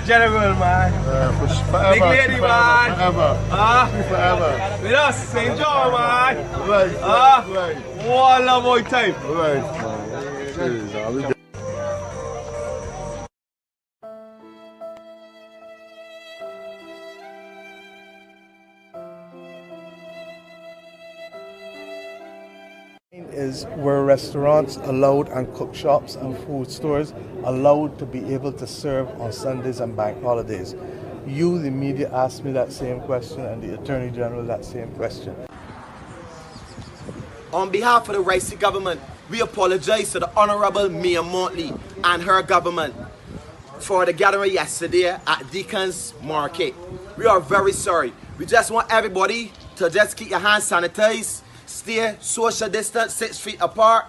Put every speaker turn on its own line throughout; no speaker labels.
General, man.
Forever,
Big lady, man.
Forever. Forever.
With us, St. John, man.
Right. Right.
One love all time.
Right.
Is where restaurants allowed and cook shops and food stores allowed to be able to serve on Sundays and bank holidays. You, the media, asked me that same question, and the Attorney General that same question.
On behalf of the Ricey government, we apologize to the Honorable Mia Montley and her government for the gathering yesterday at Deacon's Market. We are very sorry. We just want everybody to just keep your hands sanitized, stay social distance 6 feet apart,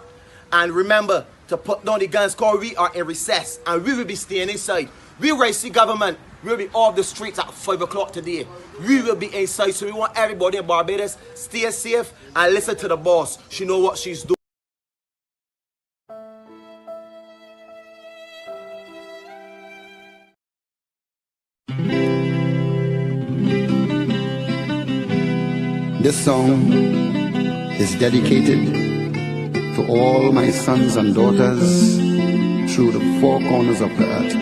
and remember to put down the guns because we are in recess and we will be staying inside. We Ricey government will be off the streets at 5 o'clock today. We will be inside, so we want everybody in Barbados stay safe and listen to the boss. She know what she's doing.
This song is dedicated to all my sons and daughters through the four corners of the earth.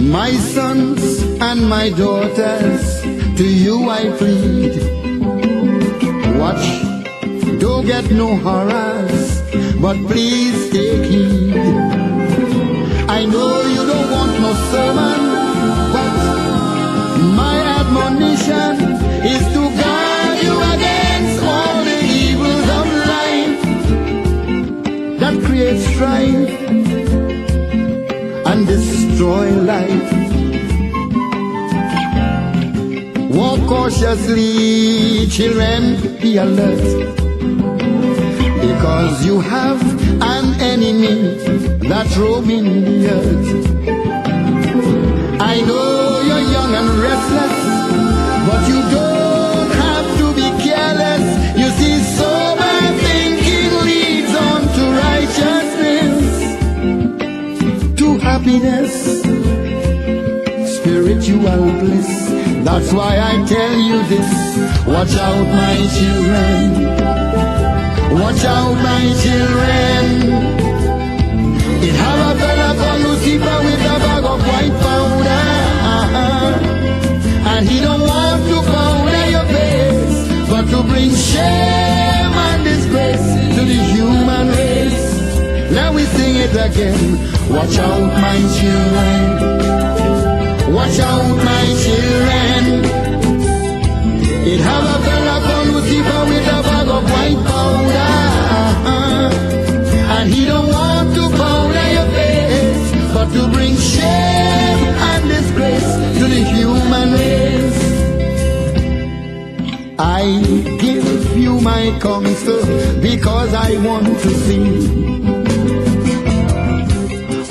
My sons and my daughters, to you I plead. Watch, don't get no horrors, but please take heed. I know you don't want no sermon, but my admonition is to guard you against all the evils of life that create strife and destroy life. Walk cautiously, children, be alert, because you have an enemy that's roaming the earth. I know you're young and restless, but you don't have to be careless. You see, sober thinking leads on to righteousness, to happiness, spiritual bliss. That's why I tell you this. Watch out, my children. Watch out, my children. It have a fella called Lucifer with a bag of white powder, and he don't want to powder your face, but to bring shame and disgrace to the human race. Now we sing it again. Watch out, my children. Watch out, my children. It have a fella called Lucifer with a bag of white powder, and he don't want to powder your face, but to bring shame and disgrace to the human race. I give you my counsel because I want to see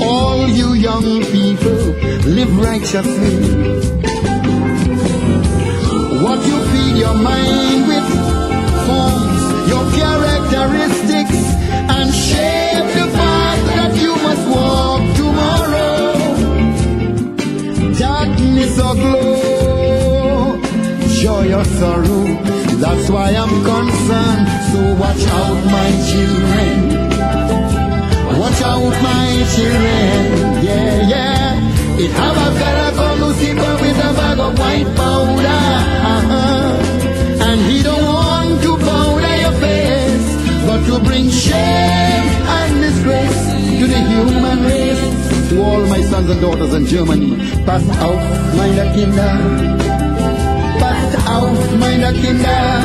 all you young people live righteously. What you feed your mind with forms your characteristics and shape the path that you must walk tomorrow. Darkness or glow, joy or sorrow, that's why I'm concerned. So watch out, my children. Watch out, my children. Yeah, yeah. It have a fella called Lucifer with a bag of white powder, and he don't want to powder your face, but to bring shame and disgrace to the human race. To all my sons and daughters in Germany, pass out, meine Kinder. Pass out, meine Kinder.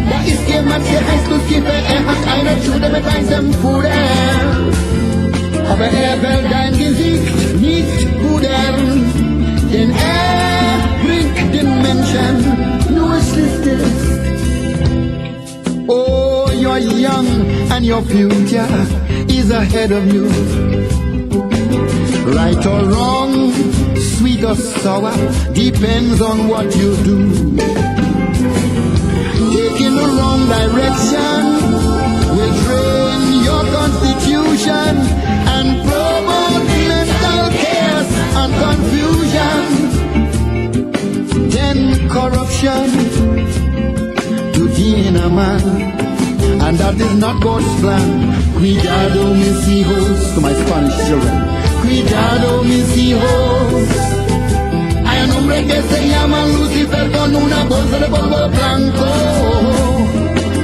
Da ist jemand, der heißt Lucifer, hat eine Jude mit weißem Puder. aber will dein Gesicht nicht pudern, denn bringt den Menschen nur Schlechtes. Oh, you're young and your future is ahead of you. Right or wrong, sweet or sour, depends on what you do. Taking the wrong direction will drain your constitution and promote mental chaos and confusion. Then corruption to gain a man, and that is not God's plan. Cuidado mis hijos, to my Spanish children. Cuidado mis hijos. Hay un hombre que se llama Lucifer con una bolsa de polvo blanco,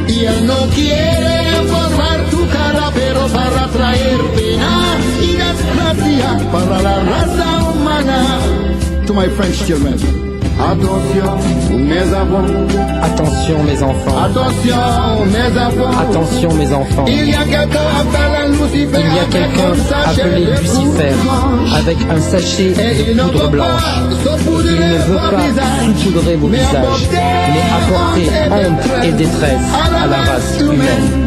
y él no quiere formar tu cara, pero para traer pena y desgracia para la raza humana. To my French children. Attention, mes enfants.
Attention mes enfants.
Attention, mes enfants.
Attention mes enfants.
Il y a quelqu'un
appelé Lucifer avec un sachet de poudre blanche. Il ne veut pas saupoudrer vos visages, mais apporter honte et détresse à la race humaine.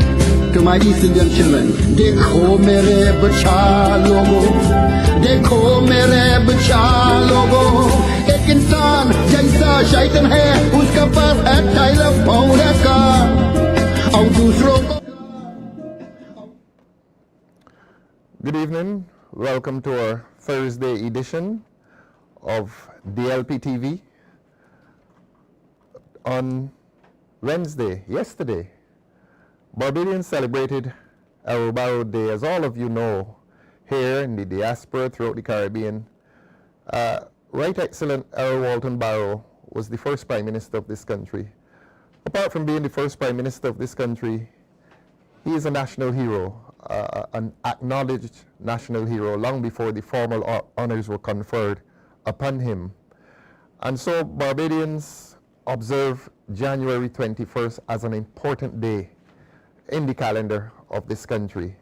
To my East Indian children, देखो मेरे बच्चा लोगों, देखो मेरे बच्चा लोगों, एक इंसान जैसा शैतान है, उसका पर है टेलीफोन का, और दूसरों को.
Good evening. Welcome to our Thursday edition of DLP TV. On Wednesday, yesterday, Barbadians celebrated El Barrow Day, as all of you know, here in the diaspora throughout the Caribbean. Right Excellent Errol Walton Barrow was the first Prime Minister of this country. Apart from being the first Prime Minister of this country, he is a national hero, an acknowledged national hero, long before the formal honors were conferred upon him. And so Barbadians observe January 21st as an important day in the calendar of this country.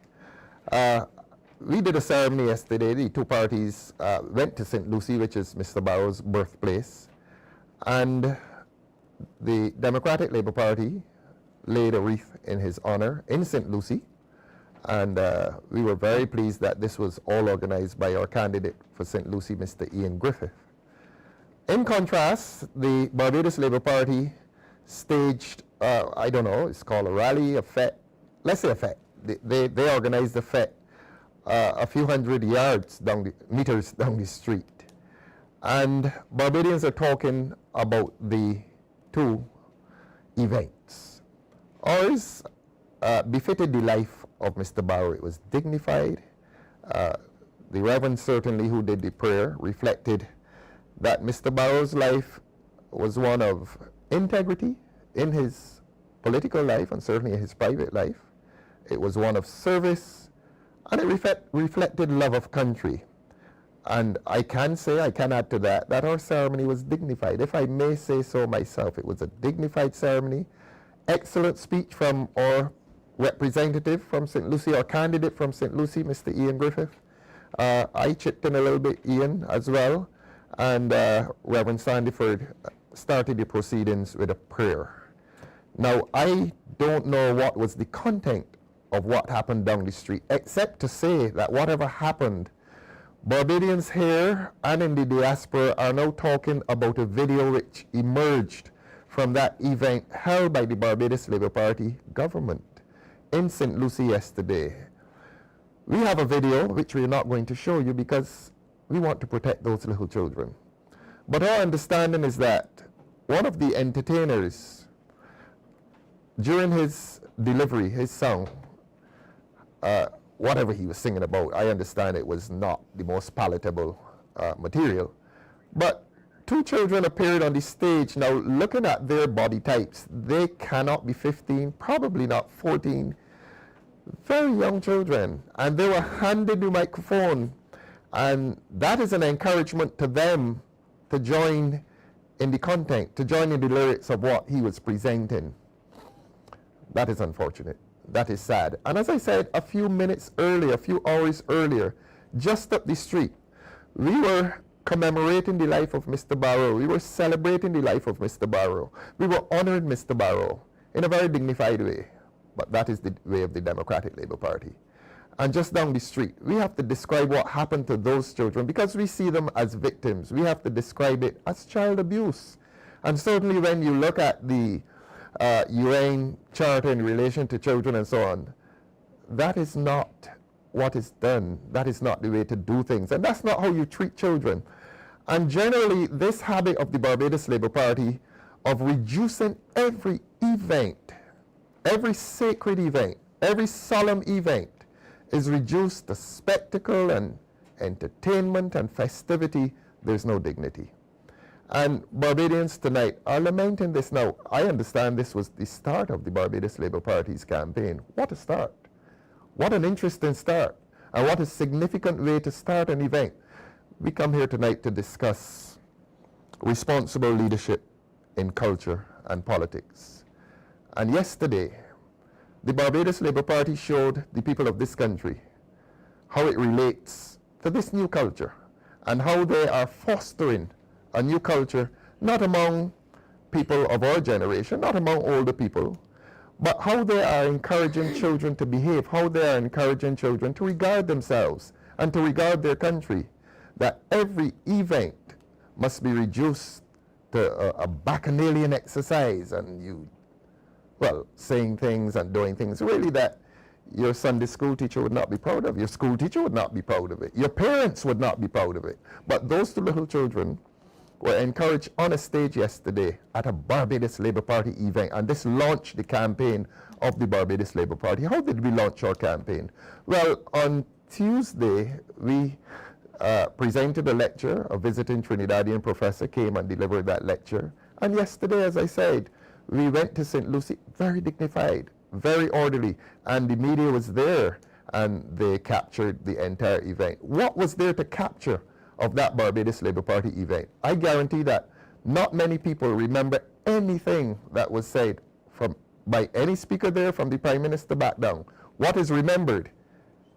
We did a ceremony yesterday. The two parties went to St. Lucie, which is Mr. Barrow's birthplace, and the Democratic Labour Party laid a wreath in his honor in St. Lucie, and we were very pleased that this was all organized by our candidate for St. Lucie, Mr. Ian Griffith. In contrast, the Barbados Labour Party staged, I don't know, it's called a rally, a fete, let's say a fete. They organized a fete a few hundred meters down the street. And Barbadians are talking about the two events. Ours befitted the life of Mr. Barrow. It was dignified. The Reverend certainly, who did the prayer, reflected that Mr. Barrow's life was one of integrity in his political life and certainly in his private life. It was one of service, and it reflected love of country. And I can add to that our ceremony was dignified. If I may say so myself, it was a dignified ceremony. Excellent speech from our representative from St. Lucie, our candidate from St. Lucie, Mr. Ian Griffith. I chipped in a little bit, Ian, as well. And Reverend Sandiford started the proceedings with a prayer. Now, I don't know what was the content of what happened down the street, except to say that whatever happened, Barbadians here and in the diaspora are now talking about a video which emerged from that event held by the Barbados Labour Party government in St. Lucie yesterday. We have a video which we're not going to show you because we want to protect those little children. But our understanding is that one of the entertainers, during his delivery, his song, whatever he was singing about, I understand it was not the most palatable material. But two children appeared on the stage. Now, looking at their body types, they cannot be 15, probably not 14. Very young children. And they were handed the microphone. And that is an encouragement to them to join in the content, to join in the lyrics of what he was presenting. That is unfortunate. that is sad. And as I said a few minutes earlier, a few hours earlier, just up the street, we were commemorating the life of Mr. Barrow. We were celebrating the life of Mr. Barrow. We were honoring Mr. Barrow in a very dignified way. But that is the way of the Democratic Labour Party. And just down the street, we have to describe what happened to those children because we see them as victims. We have to describe it as child abuse. And certainly when you look at the UN Charter in relation to children and so on, that is not what is done. That is not the way to do things. And that's not how you treat children. And generally, this habit of the Barbados Labour Party of reducing every event, every sacred event, every solemn event is reduced to spectacle and entertainment and festivity. There's no dignity. And Barbadians tonight are lamenting this now. I understand this was the start of the Barbados Labour Party's campaign. What a start. What an interesting start. And what a significant way to start an event. We come here tonight to discuss responsible leadership in culture and politics. And yesterday, the Barbados Labour Party showed the people of this country how it relates to this new culture and how they are fostering a new culture, not among people of our generation, not among older people, but how they are encouraging children to behave, how they are encouraging children to regard themselves and to regard their country, that every event must be reduced to a bacchanalian exercise and you, well, saying things and doing things really that your Sunday school teacher would not be proud of, your school teacher would not be proud of it, your parents would not be proud of it. But those two little children were encouraged on a stage yesterday at a Barbados Labour Party event, and this launched the campaign of the Barbados Labour Party. How did we launch our campaign? Well, on Tuesday, we presented a lecture. A visiting Trinidadian professor came and delivered that lecture. And yesterday, as I said, we went to St. Lucie, very dignified, very orderly, and the media was there, and they captured the entire event. What was there to capture of that Barbados Labour Party event? I guarantee that not many people remember anything that was said by any speaker there, from the Prime Minister back down. What is remembered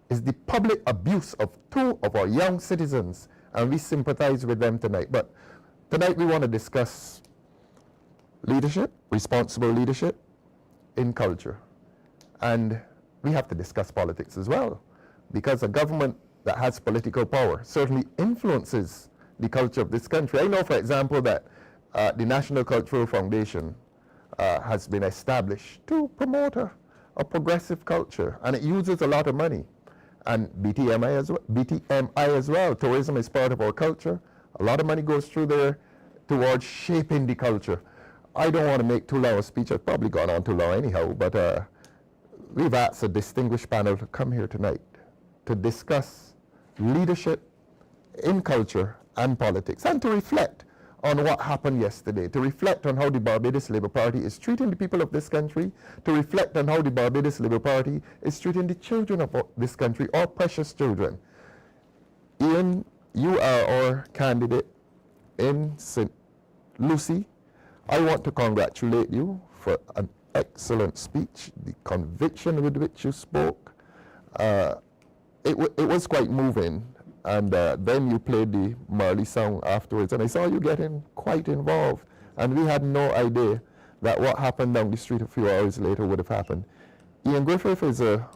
is the public abuse of two of our young citizens, and we sympathize with them tonight. But tonight we want to discuss leadership, responsible leadership in culture. And we have to discuss politics as well, because a government that has political power certainly influences the culture of this country. I know, for example, that the National Cultural Foundation has been established to promote a progressive culture, and it uses a lot of money. And BTMI as well. Tourism is part of our culture. A lot of money goes through there towards shaping the culture. I don't want to make too long a speech. I've probably gone on too long anyhow, but we've asked a distinguished panel to come here tonight to discuss leadership in culture and politics, and to reflect on what happened yesterday, to reflect on how the Barbados Labour Party is treating the people of this country, to reflect on how the Barbados Labour Party is treating the children of this country, our precious children. Ian, you are our candidate in St. Lucie. I want to congratulate you for an excellent speech, the conviction with which you spoke. It was quite moving, and then you played the Marley song afterwards, and I saw you getting quite involved, and we had no idea that what happened down the street a few hours later would have happened. Ian Griffith is a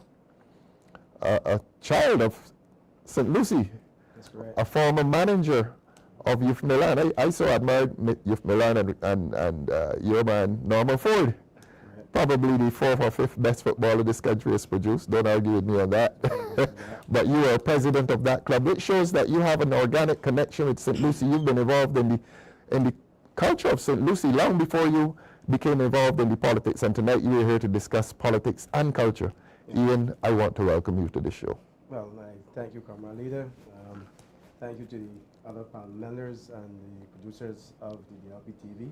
child of St. Lucie, a former manager of Youth Milan. I so admired Youth Milan and your man, Norman Ford. Probably the 4th or 5th best footballer this country has produced. Don't argue with me on that. But you are president of that club, which shows that you have an organic connection with St. Lucie. You've been involved in the culture of St. Lucie long before you became involved in the politics. And tonight you are here to discuss politics and culture. Ian, I want to welcome you to the show.
Well, thank you, Comrade Leader. Thank you to the other panel members and the producers of the DLP TV.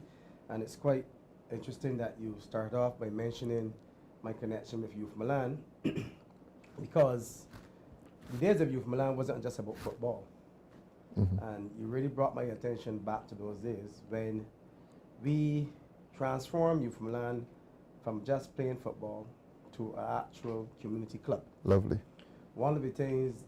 And it's quite interesting that you start off by mentioning my connection with Youth Milan, because the days of Youth Milan wasn't just about football. And you really brought my attention back to those days when we transformed Youth Milan from just playing football to an actual community club.
Lovely.
One of the things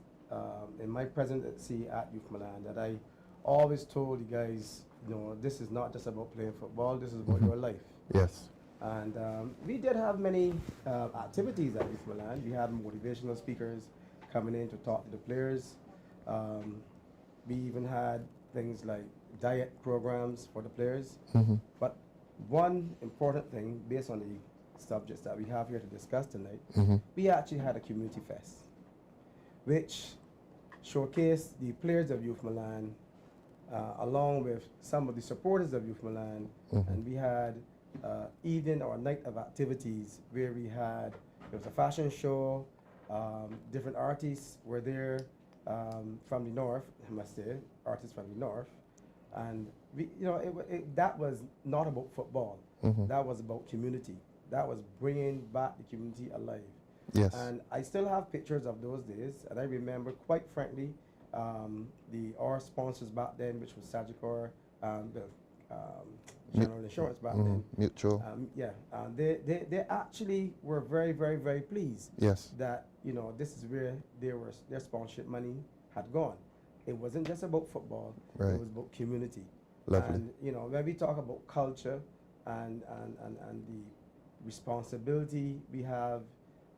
in my presidency at Youth Milan that I always told you guys, you know, this is not just about playing football, this is about your life.
Yes.
And we did have many activities at Youth Milan. We had motivational speakers coming in to talk to the players. We even had things like diet programs for the players. But one important thing, based on the subjects that we have here to discuss tonight, we actually had a community fest, which showcased the players of Youth Milan along with some of the supporters of Youth Milan. And we had evening or night of activities where there was a fashion show, different artists were there from the north, I must say, artists from the north. And that was not about football. That was about community. That was bringing back the community alive.
Yes.
And I still have pictures of those days, and I remember, quite frankly, our sponsors back then, which was Sagicor, General Insurance back then.
Mutual.
They actually were very, very, very pleased.
Yes.
That this is where their sponsorship money had gone. It wasn't just about football.
Right.
It was about community.
Lovely.
And when we talk about culture and the responsibility we have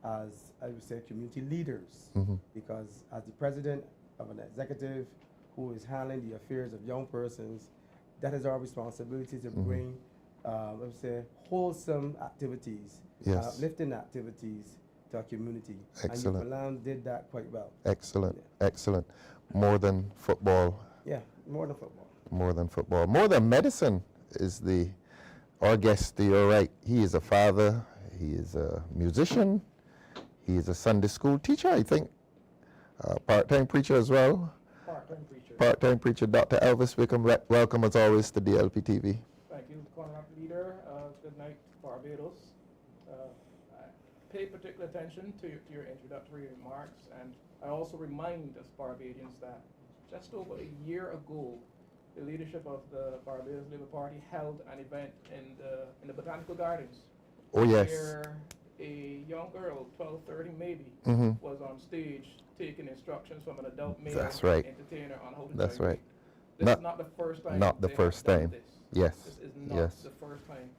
as, I would say, community leaders, because as the president of an executive who is handling the affairs of young persons, that is our responsibility to bring, I would say, wholesome activities, uplifting activities to our community.
Excellent.
And Youth Milan did that quite well.
Excellent.
Yeah.
Excellent. More than football.
Yeah, more than football.
More than football. More than medicine is our guest to your right. He is a father. He is a musician. He is a Sunday school teacher, I think. Part-time preacher as well.
Part-time preacher.
Part-time preacher, Dr. Elvis Wickham. Welcome as always to DLP TV.
Thank you, Corner Leader. Good night, Barbados. I pay particular attention to your introductory remarks, and I also remind us Barbadians that just over a year ago, the leadership of the Barbados Labour Party held an event in the Botanical Gardens.
Oh, yes.
Where a young girl, 12, 13 maybe, was on stage taking instructions from an adult male entertainer on how to
That's
drive.
right.
This is not the first time.
Not the
they
first
have done
time.
This.
Yes.
This is not the first time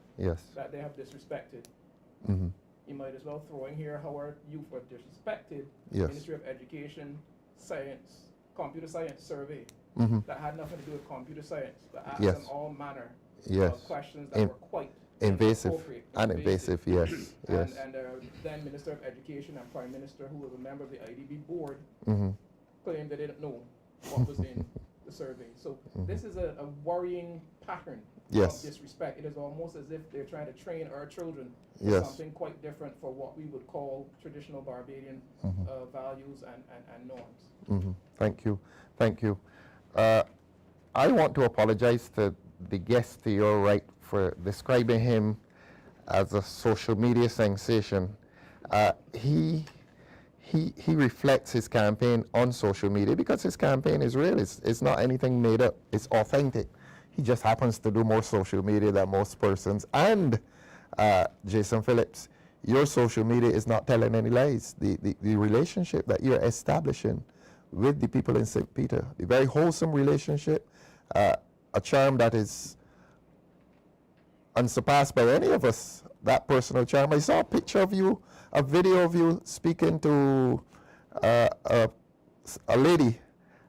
that they have disrespected. You might as well throw in here how our youth were disrespected.
Yes.
Ministry of Education, Science, Computer Science survey that had nothing to do with computer science, but asked them all manner of questions that were quite
invasive
and
invasive. Yes. Yes.
And then Minister of Education and Prime Minister, who was a member of the IDB board, claimed they didn't know what was in the survey. So this is a worrying pattern of disrespect. It is almost as if they're trying to train our children for something quite different for what we would call traditional Barbadian values and norms.
Thank you. Thank you. I want to apologize to the guest to your right for describing him as a social media sensation. He reflects his campaign on social media because his campaign is real. It's not anything made up. It's authentic. He just happens to do more social media than most persons. And Jason Phillips, your social media is not telling any lies. The relationship that you're establishing with the people in St. Peter, the very wholesome relationship, a charm that is unsurpassed by any of us, that personal charm. I saw a picture of you, a video of you speaking to a lady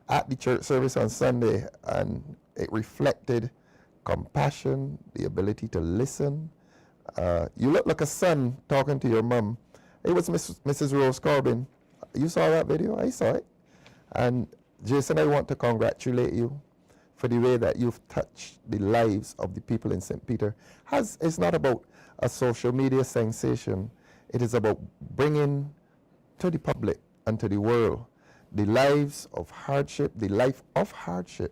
at the church service on Sunday, and it reflected compassion, the ability to listen. You look like a son talking to your mom. It was Mrs. Rose Corbin. You saw that video? I saw it. And Jason, I want to congratulate you for the way that you've touched the lives of the people in St. Peter. It's not about a social media sensation. It is about bringing to the public and to the world the lives of hardship, the life of hardship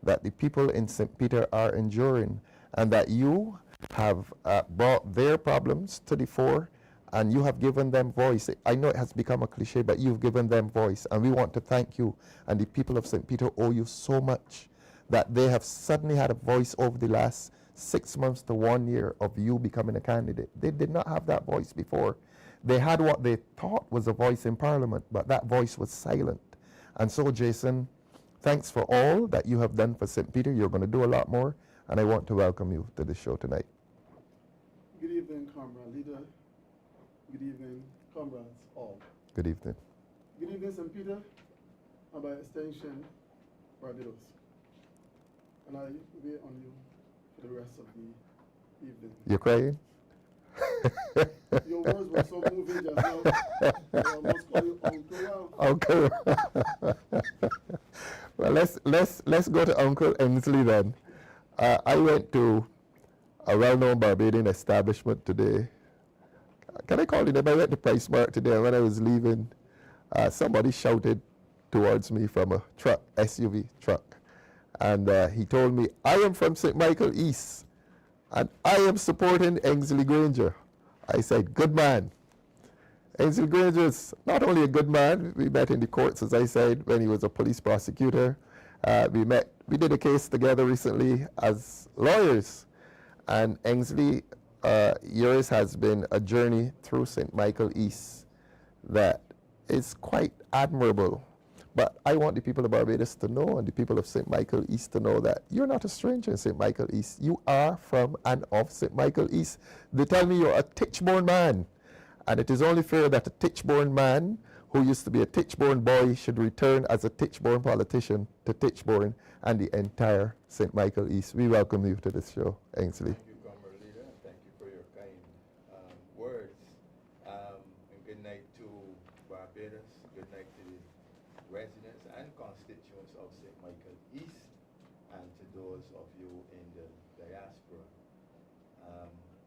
that the people in St. Peter are enduring, and that you have brought their problems to the fore, and you have given them voice. I know it has become a cliche, but you've given them voice, and we want to thank you. And the people of St. Peter owe you so much that they have suddenly had a voice over the last 6 months to 1 year of you becoming a candidate. They did not have that voice before. They had what they thought was a voice in Parliament, but that voice was silent. And so, Jason, thanks for all that you have done for St. Peter. You're going to do a lot more, and I want to welcome you to the show tonight.
Good evening, comrade leader. Good evening, comrades all.
Good evening.
Good evening, St. Peter, and by extension, Barbados. And I wait on you for the rest of the evening.
You're crying?
Your words were so moving just now. I almost call you Uncle.
Uncle. Well, let's go to Uncle Ensley then. I went to a well-known Barbadian establishment today. Can I call it name? I went to Price Mart today, and when I was leaving, somebody shouted towards me from a truck, SUV truck. And he told me, I am from St. Michael East, and I am supporting Ensley Grainger. I said, good man. Ensley Grainger is not only a good man, we met in the courts, as I said, when he was a police prosecutor. We did a case together recently as lawyers. And Ensley, yours has been a journey through St. Michael East that is quite admirable. But I want the people of Barbados to know, and the people of St. Michael East to know, that you're not a stranger in St. Michael East. You are from and of St. Michael East. They tell me you're a Titchborn man. And it is only fair that a Titchborn man who used to be a Titchborn boy should return as a Titchborn politician to Titchborn and the entire St. Michael East. We welcome you to this show, Ensley.
Thank you, Comrade Leader, and thank you for your kind words. And good night to Barbados, good night to the residents and constituents of St. Michael East, and to those of you in the diaspora.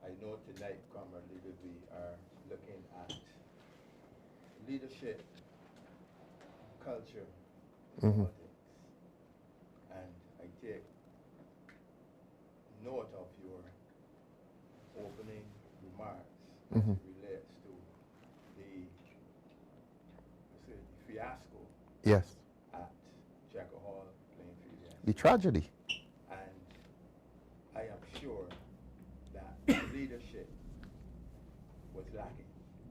I know tonight, Comrade Leader, we are looking at leadership, culture, politics, and I take note of your opening remarks as it relates to the fiasco
Yes.
at Checker Hall, Plainfield. Yes.
The tragedy.
And I am sure that leadership was lacking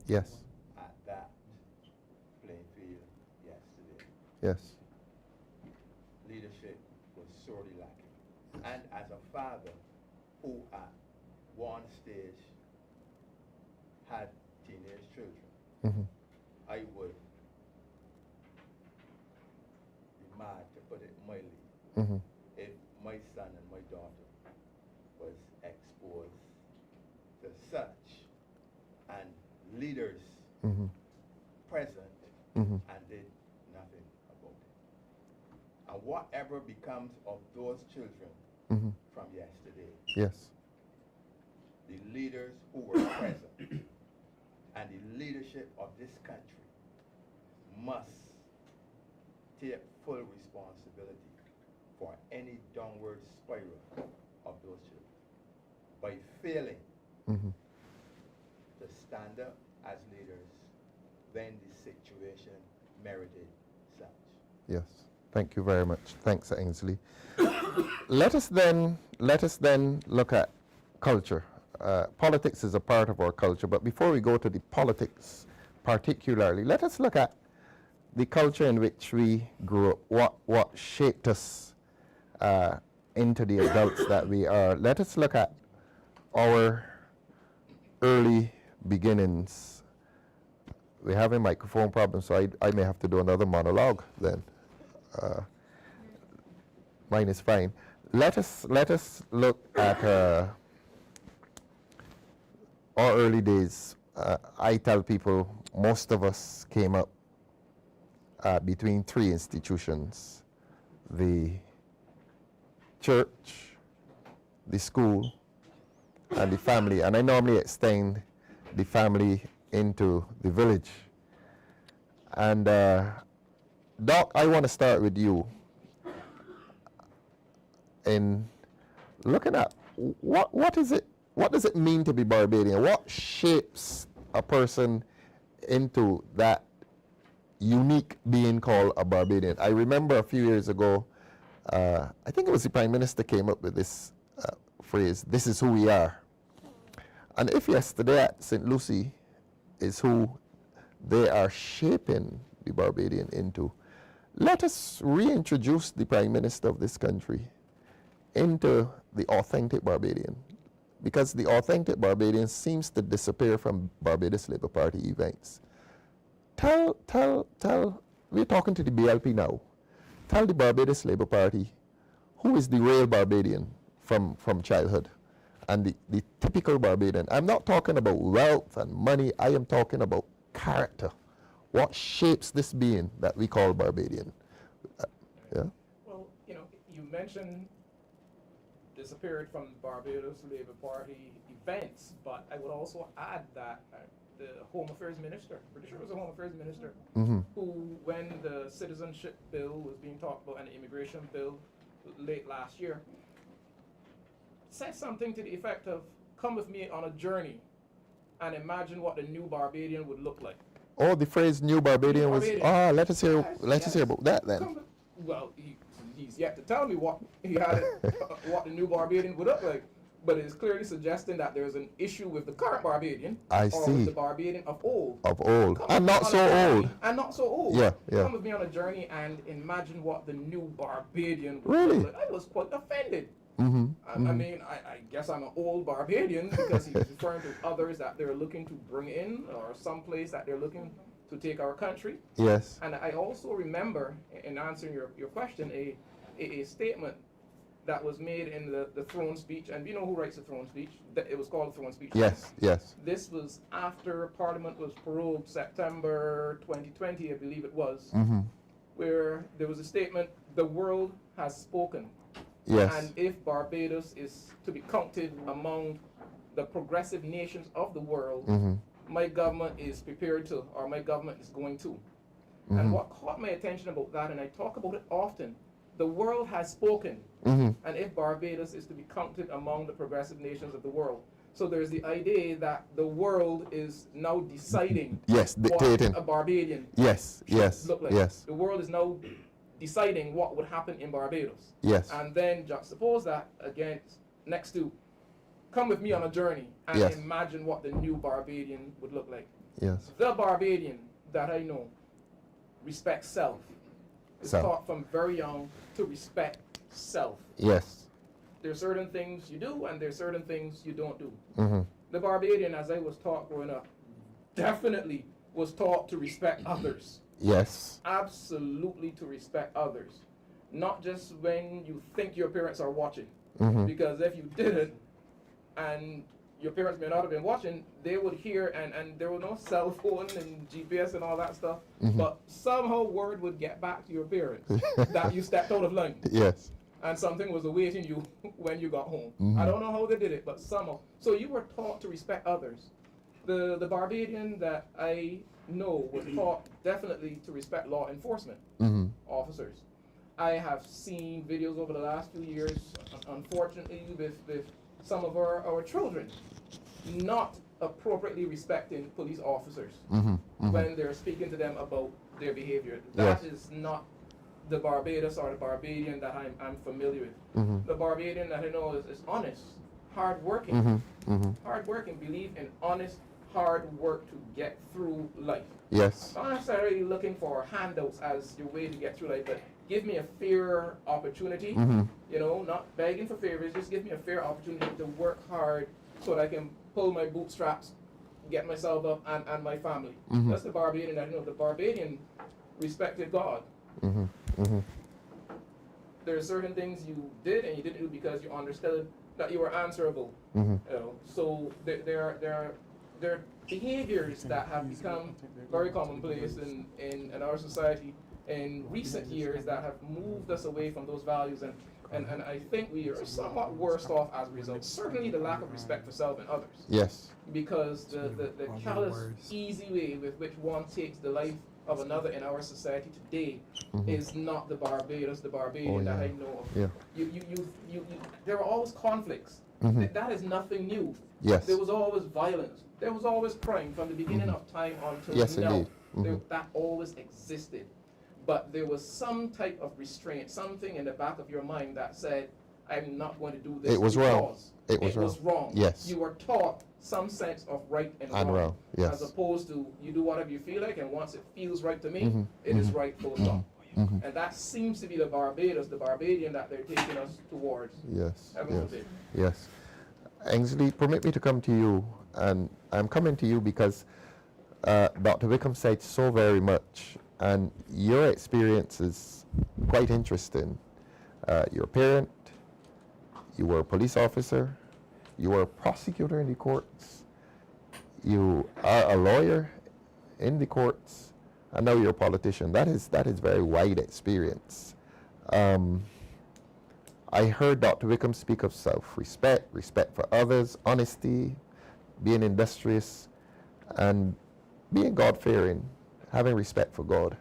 Yes.
at that Plainfield yesterday.
Yes.
Leadership was sorely lacking. And as a father who at one stage had teenage children, I would be mad, to put it mildly, if my son and my daughter was exposed to such, and leaders present and did nothing about it. And whatever becomes of those children from yesterday,
Yes.
the leaders who were present and the leadership of this country must take full responsibility for any downward spiral of those children by failing to stand up as leaders when the situation merited such.
Yes. Thank you very much. Thanks, Ensley. Let us then look at culture. Politics is a part of our culture, but before we go to the politics particularly, let us look at the culture in which we grew up, what shaped us into the adults that we are. Let us look at our early beginnings. We have a microphone problem, so I may have to do another monologue then. Mine is fine. Let us look at our early days. I tell people most of us came up between three institutions: the church, the school, and the family. And I normally extend the family into the village. And Doc, I want to start with you in looking at what does it mean to be Barbadian? What shapes a person into that unique being called a Barbadian? I remember a few years ago, I think it was the Prime Minister came up with this phrase, "This is who we are." And if yesterday at St. Lucie, is who they are shaping the Barbadian into. Let us reintroduce the Prime Minister of this country into the authentic Barbadian, because the authentic Barbadian seems to disappear from Barbados Labour Party events. We're talking to the BLP now. Tell the Barbados Labour Party who is the real Barbadian from childhood, and the typical Barbadian. I'm not talking about wealth and money, I am talking about character. What shapes this being that we call Barbadian? Yeah?
Well, you know, you mentioned disappeared from Barbados Labour Party events, but I would also add that the Home Affairs Minister, pretty sure it was the Home Affairs Minister, who, when the citizenship bill was being talked about and the immigration bill late last year, said something to the effect of, come with me on a journey and imagine what the new Barbadian would look like.
Oh, the phrase "New Barbadian" was. Ah, let us hear. Let us hear about that then.
Well, he's yet to tell me what he had, what the new Barbadian would look like, but it's clearly suggesting that there's an issue with the current Barbadian.
I
or
see.
with the Barbadian of old.
Of old, and not so old.
And not so old.
Yeah, yeah.
Come with me on a journey and imagine what the new Barbadian would
Really?
look like. I was quite offended. I mean, I guess I'm an old Barbadian because he's referring to others that they're looking to bring in, or some place that they're looking to take our country.
Yes.
And I also remember, in answering your question, a statement that was made in the Thorne speech, and you know who writes the Thorne speech? It was called the Thorne speech.
Yes, yes.
This was after Parliament was prorogued, September 2020, I believe it was, where there was a statement, the world has spoken.
Yes.
And if Barbados is to be counted among the progressive nations of the world, my government is prepared to, or my government is going to. And what caught my attention about that, and I talk about it often, the world has spoken. And if Barbados is to be counted among the progressive nations of the world. So there's the idea that the world is now deciding
dictating
what a Barbadian
should
look like.
Yes.
The world is now deciding what would happen in Barbados.
Yes.
And then juxtapose that against, next to, come with me on a journey and imagine what the new Barbadian would look like.
Yes.
The Barbadian that I know respects self. Is taught from very young to respect self.
Yes.
There's certain things you do and there's certain things you don't do. The Barbadian, as I was taught growing up, definitely was taught to respect others.
Yes.
Absolutely to respect others. Not just when you think your parents are watching. Because if you didn't, and your parents may not have been watching, they would hear, and there were no cell phone and GPS and all that stuff, but somehow word would get back to your parents that you stepped out of line.
Yes.
And something was awaiting you when you got home. I don't know how they did it, but somehow. So you were taught to respect others. The Barbadian that I know was taught definitely to respect law enforcement officers. I have seen videos over the last few years, unfortunately, with some of our children not appropriately respecting police officers when they're speaking to them about their behavior. That is not the Barbados or the Barbadian that I'm familiar with. The Barbadian that I know is honest, hard-working, hard-working, believe in honest, hard work to get through life.
Yes.
Not necessarily looking for handouts as your way to get through life, but give me a fair opportunity, you know, not begging for favors, just give me a fair opportunity to work hard so that I can pull my bootstraps, get myself up and my family. That's the Barbadian that I know. The Barbadian respected God. There are certain things you did and you didn't do because you understood that you were answerable. You know, so there are behaviors that have become very commonplace in our society in recent years that have moved us away from those values, and I think we are somewhat worse off as a result. Certainly the lack of respect for self and others.
Yes.
Because the callous, easy way with which one takes the life of another in our society today is not the Barbados, the Barbadian that I know of. You there are always conflicts. That is nothing new.
Yes.
There was always violence. There was always crime from the beginning of time until now.
Indeed.
That always existed. But there was some type of restraint, something in the back of your mind that said, I'm not going to do this.
It was wrong.
It was wrong.
Yes.
You were taught some sense of right and
And
wrong.
wrong, yes.
As opposed to you do whatever you feel like, and once it feels right to me, it is right, full stop. And that seems to be the Barbadian that they're taking us towards.
Yes,
Heaven
yes,
forbid.
yes. Ainsley, permit me to come to you, and I'm coming to you because Dr. Wickham said so very much, and your experience is quite interesting. You're a parent, you were a police officer, you were a prosecutor in the courts, you are a lawyer in the courts, and now you're a politician. That is very wide experience. I heard Dr. Wickham speak of self-respect, respect for others, honesty, being industrious, and being God-fearing, having respect for God.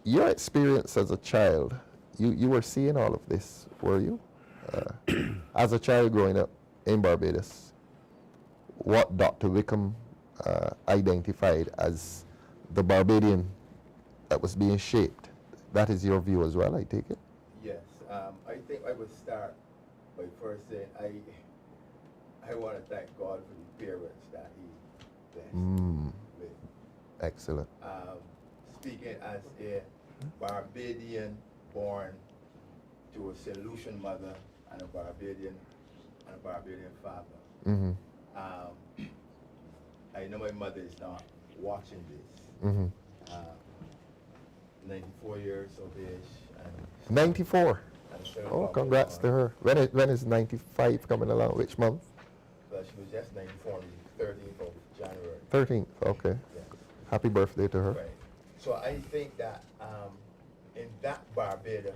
Your experience as a child, you were seeing all of this, were you? As a child growing up in Barbados, what Dr. Wickham identified as the Barbadian that was being shaped, that is your view as well, I take it?
Yes. I think I would start by first saying I want to thank God for the parents that He blessed with.
Excellent.
Speaking as a Barbadian born to a St. Lucian mother and a Barbadian father. I know my mother is not watching this. 94 years of age. And
94.
and still
Oh,
walking
congrats
on.
to her. When is 95 coming along? Which month?
But she was just 94 on the 13th of January.
13th, okay.
Yes.
Happy birthday to her.
Right. So I think that in that Barbados,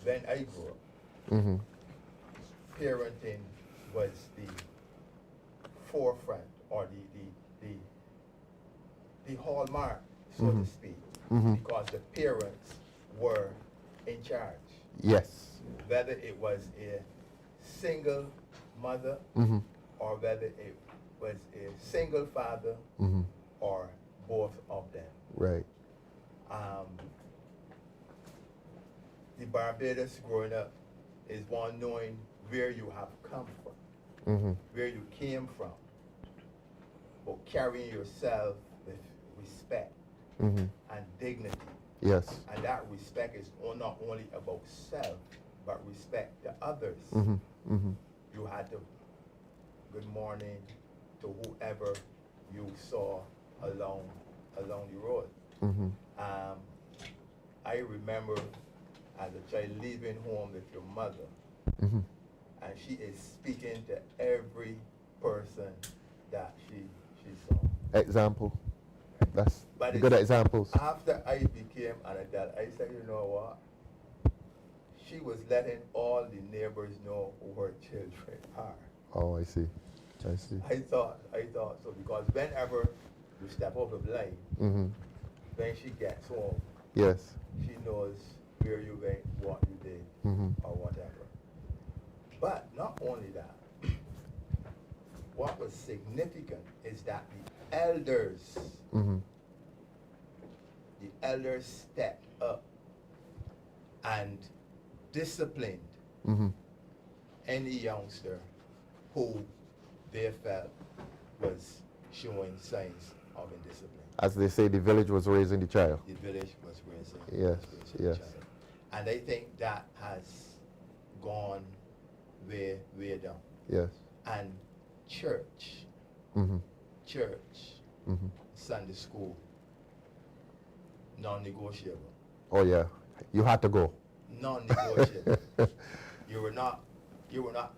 when I grew up, parenting was the forefront or the hallmark, so to speak, because the parents were in charge.
Yes.
Whether it was a single mother or whether it was a single father or both of them.
Right.
The Barbados growing up is one knowing where you have come from, where you came from, but carrying yourself with respect and dignity.
Yes.
And that respect is not only about self, but respect to others. You had to good morning to whoever you saw along the road. I remember as a child leaving home with your mother, and she is speaking to every person that she saw.
Example. That's
But
good
it's
examples.
After I became an adult, I said, you know what? She was letting all the neighbors know who her children are.
Oh, I see. I see.
I thought so, because whenever you step over the line, when she gets home,
Yes.
she knows where you went, what you did, or whatever. But not only that, what was significant is that the elders stepped up and disciplined any youngster who they felt was showing signs of indiscipline.
As they say, the village was raising the child.
The village was raising
Yes,
the
yes.
child. And I think that has gone way down.
Yes.
And church, Sunday school, non-negotiable.
Oh yeah. You had to go.
Non-negotiable. You were not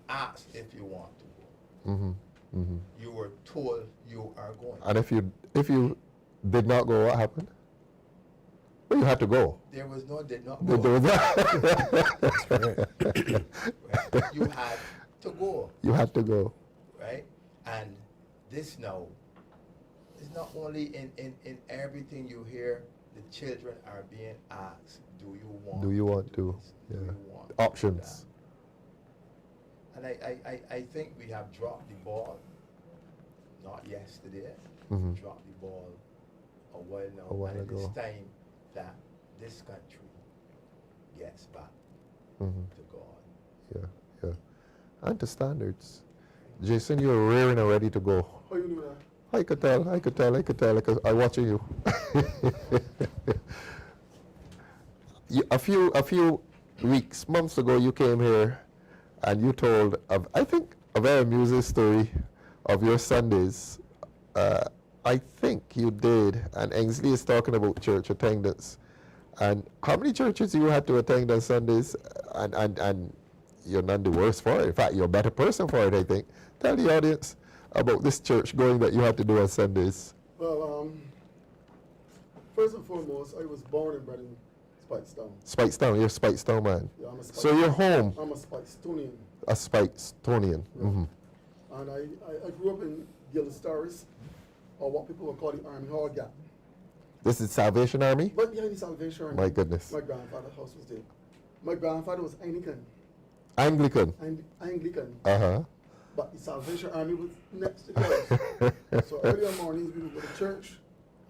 asked if you want to go. You were told you are going.
And if you did not go, what happened? Well, you had to go.
There was no did not go.
There was
That's right. You had to go.
You had to go.
Right? And this now is not only in everything you hear, the children are being asked, do you want
Do you want to?
this?
Yeah.
Do you want
Options.
that? And I think we have dropped the ball, not yesterday, dropped the ball a while now.
A while
and
ago.
it is time that this country gets back to God.
Yeah, And to standards. Jason, you're raring and ready to go.
How you do that?
I could tell, because I'm watching you. A few weeks, months ago, you came here and you told, I think, a very amusing story of your Sundays. I think you did, and Ensley is talking about church attendance. And how many churches you had to attend on Sundays? And you're none the worse for it. In fact, you're a better person for it, I think. Tell the audience about this church going that you had to do on Sundays.
Well, first and foremost, I was born and bred in Spikestown.
Spikestown, you're a Spikestown man.
Yeah, I'm a Spikestown.
So you're home.
I'm a Spikestonian.
A Spikestonian.
Yeah. Mm-hmm. And I grew up in Gilstars, or what people would call the Army Hall Gap.
This is Salvation Army?
But behind the Salvation Army.
My goodness.
My grandfather's house was there. My grandfather was Anglican. Anglican.
Uh-huh.
But the Salvation Army was next to church. So early in the mornings, we would go to church.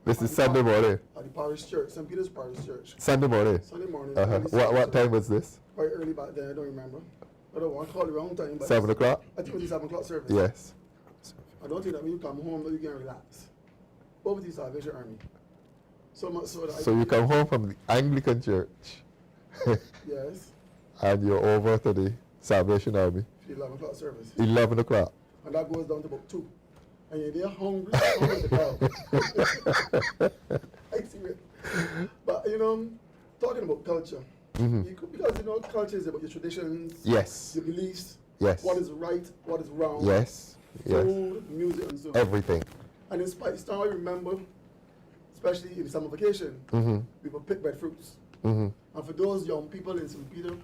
This is Sunday morning?
At the parish church, St. Peter's Parish Church.
Sunday morning?
Sunday morning.
Uh-huh. What time was this?
Quite early back then, I don't remember. I don't want to call the wrong time. But
7 o'clock?
I think it was the 7 o'clock service.
Yes.
I don't think that when you come home, you can relax. But with the Salvation Army. So much so that
you come home from the Anglican church.
Yes.
And you're over to the Salvation Army.
For the 11 o'clock service.
11 o'clock.
And that goes down to about 2. And you're there hungry the crowd. I see it. But, talking about culture. Because, culture is about your traditions.
Yes.
Your beliefs.
Yes.
What is right, what is wrong.
Yes.
Food, music, and so on.
Everything.
And in Spikestown, I remember, especially in summer vacation, we would pick breadfruits. And for those young people in St. Peter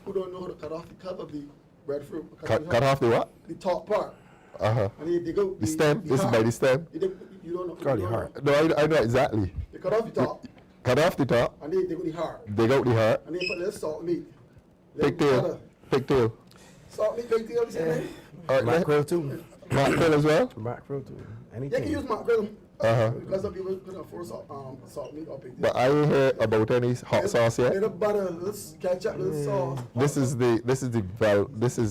who don't know how to cut off the cup of the breadfruit.
Cut off the what?
The top part.
Uh-huh.
And they go
the stem? This is by the stem?
You don't know.
Cut the heart. No, I know exactly.
They cut off the top.
Cut off the top.
And they go the heart.
They go the heart.
And they put a little salt meat.
Pigtail. Pigtail.
Salt meat, pigtail, you say
Mackerel too. Mackerel as well?
Mackerel too.
Anything. You can use mackerel.
Uh-huh.
Because some people couldn't afford salt meat or pigtail.
But I ain't heard about any hot sauce yet.
Little butter, little ketchup, little sauce.
This is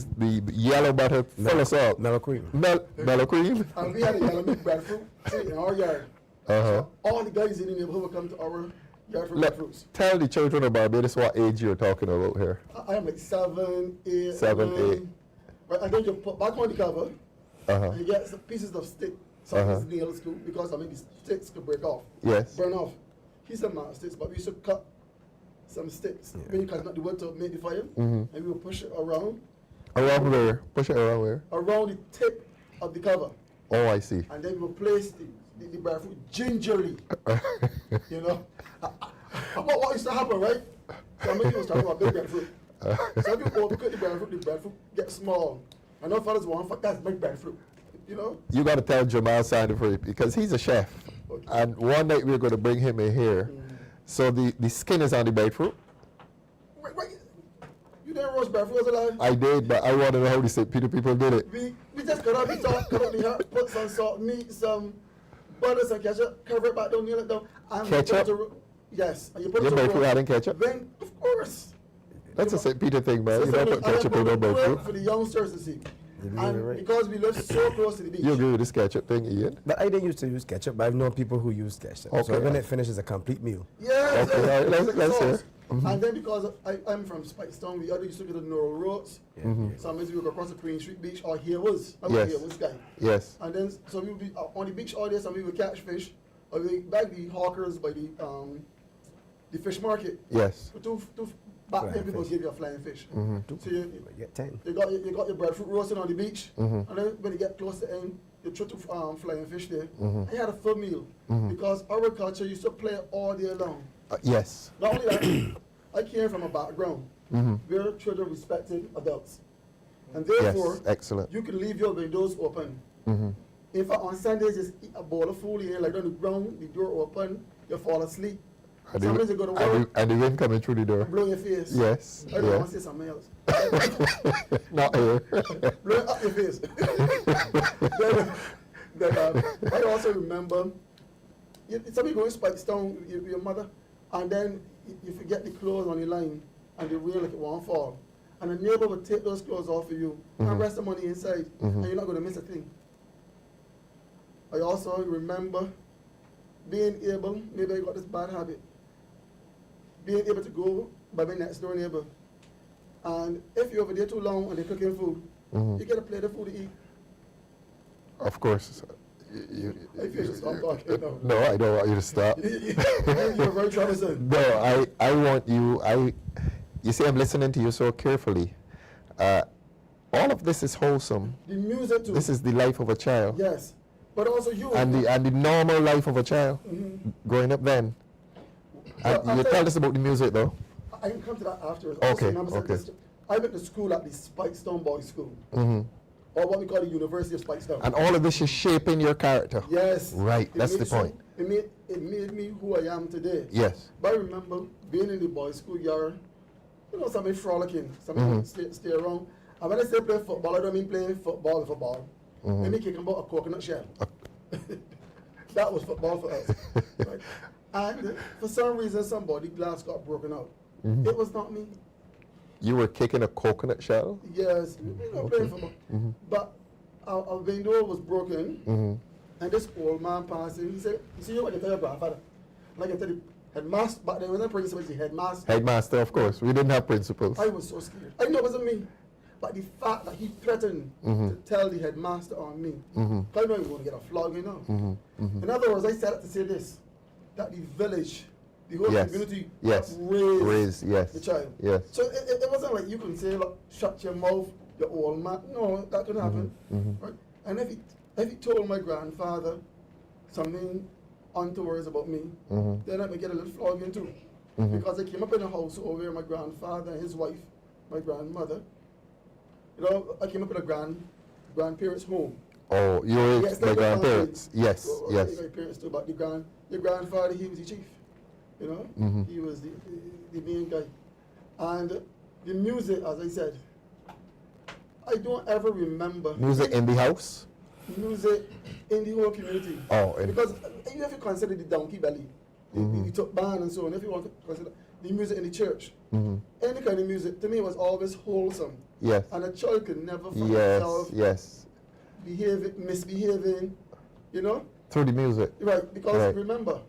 the yellow butter full of salt.
Mellow cream.
Mellow cream.
And we had a yellow meat breadfruit tree in our yard.
Uh-huh.
So all the guys in the neighborhood would come to our yard for breadfruits.
Tell the children of Barbados what age you're talking about here.
I am like 7, 8.
7, 8.
Right, and then you put back on the cover. And you get some pieces of stick. Some nails too, because the sticks could break off.
Yes.
Burn off. He said not sticks, but we used to cut some sticks. When you cut not the wood to make the fire, and we would push it around.
Around where? Push it around where?
Around the tip of the cover.
Oh, I see.
And then we would place the breadfruit gingerly. What used to happen, right? Somebody was talking about big breadfruit. So if you overcook the breadfruit gets small. I know fellas want for that's big breadfruit.
You got to tell Jamal Sandiford because he's a chef. Okay. And one night we're going to bring him in here. So the skin is on the breadfruit.
Wait. You didn't roast breadfruit as alive?
I did, but I want to know how the St. Peter people did it.
We just cut out the top, cut out the heart, put some salt, meat, some butter, some ketchup, cover it back down, nail it down. And
ketchup?
Yes. And you put
your breadfruit adding ketchup?
Then, of course.
That's a St. Peter thing, man.
So
you don't put ketchup in your breadfruit.
For the youngsters to see. And because we live so close to the beach.
You agree with this ketchup thing, Ian?
But I didn't used to use ketchup, but I've known people who use ketchup.
Okay.
So when it finishes a complete meal.
Yes.
Okay, let's hear.
And then because I'm from Spikestown, we used to go to Neural Roads. Sometimes we would go across the Queen Street Beach or Here Was. I'm Here Was guy.
Yes.
And then so we would be on the beach all day, some we would catch fish. Or we bag the hawkers by the fish market.
Yes.
Back then people give you a flying fish. So you
get 10.
You got your breadfruit roasting on the beach, and then when you get close to the end, you throw 2 flying fish there. And you had a full meal because our culture used to play all day long.
Yes.
Not only that, I came from a background where children respected adults, and therefore
excellent.
You can leave your windows open. In fact, on Sundays, just eat a bowl of food, you like on the ground, the door open, you fall asleep. Sometimes you go to work.
And the wind coming through the door.
Blow your face.
Yes.
I don't want to say something else.
Not here.
Blow it up your face. then, I also remember, somebody going Spikestown with your mother, and then you forget the clothes on the line, and the rain like it won't fall. and a neighbor would take those clothes off of you and rest the money inside, and you're not going to miss a thing. I also remember being able, maybe I got this bad habit, being able to go by my next door neighbor, and if you're over there too long and they're cooking food, you get a plate of food to eat.
Of course.
I feel you stop talking now.
No, I don't want you to stop.
You're very troublesome.
No, I want you, you see, I'm listening to you so carefully. All of this is wholesome.
The music too.
This is the life of a child.
Yes, but also you.
And the normal life of a child growing up then. And you tell us about the music though.
I can come to that afterwards.
Okay,
Also,
okay.
I went to school at the Spikestown Boys School, or what we call the University of Spikestown.
And all of this is shaping your character.
Yes.
Right, that's the point.
It made me who I am today.
Yes.
But I remember being in the boys' school yard, you know, somebody frolicking, somebody stay around. And when I say play football, I don't mean playing football. I mean kicking about a coconut shell. That was football for us. Right? And for some reason, somebody glass got broken out. It was not me.
You were kicking a coconut shell?
Yes, you know, playing football. But our window was broken, and this old man passed in. He said, "You see, you want to tell your grandfather?" Like I tell the headmaster, but there wasn't principal, it was the headmaster.
Headmaster, of course. We didn't have principals.
I was so scared. I know it wasn't me, but the fact that he threatened to tell the headmaster on me, I know he was going to get a flog, you know. In other words, I said it to say this, that the village, the whole community raised the child.
Yes.
So it wasn't like you can say, like, shut your mouth, you're old man. No, that couldn't happen. Right? And if he told my grandfather something untoward about me, then I might get a little flogging too. Because I came up in a house over here, my grandfather and his wife, my grandmother. You know, I came up in a grandparents' home.
Oh, you were my grandparents. Yes,
so,
yes.
My parents too, but your grandfather, he was the chief. You know, he was the main guy. And the music, as I said, I don't ever remember.
Music in the house?
Music in the whole community.
Oh,
because you have to consider the donkey belly, the top band and so on. If you want to consider the music in the church, any kind of music, to me, was always wholesome.
Yes.
And a child could never find himself misbehaving, you know?
Through the music.
Right, because remember,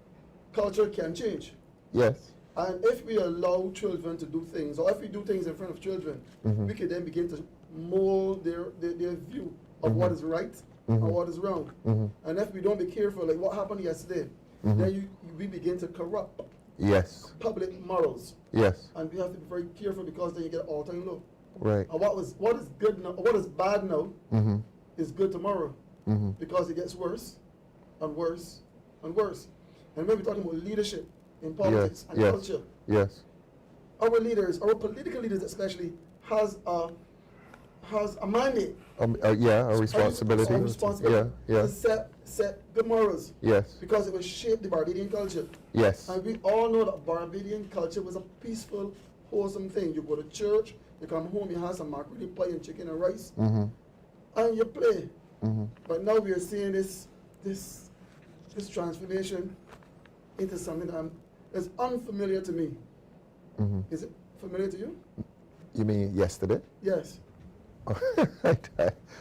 culture can change.
Yes.
And if we allow children to do things, or if we do things in front of children, we can then begin to mold their view of what is right and what is wrong. And if we don't be careful, like what happened yesterday, then we begin to corrupt public morals.
Yes.
And we have to be very careful because then you get an all-time low.
Right.
And what is good now, what is bad now, is good tomorrow, because it gets worse and worse and worse. And when we're talking about leadership in politics and culture, our leaders, our political leaders especially, has a mandate.
A responsibility.
To set good morals.
Yes.
Because it will shape the Barbadian culture.
Yes.
And we all know that Barbadian culture was a peaceful, wholesome thing. You go to church, you come home, you have some macaroni pie and chicken and rice, and you play. But now we are seeing this transformation into something that is unfamiliar to me. Is it familiar to you?
You mean yesterday?
Yes.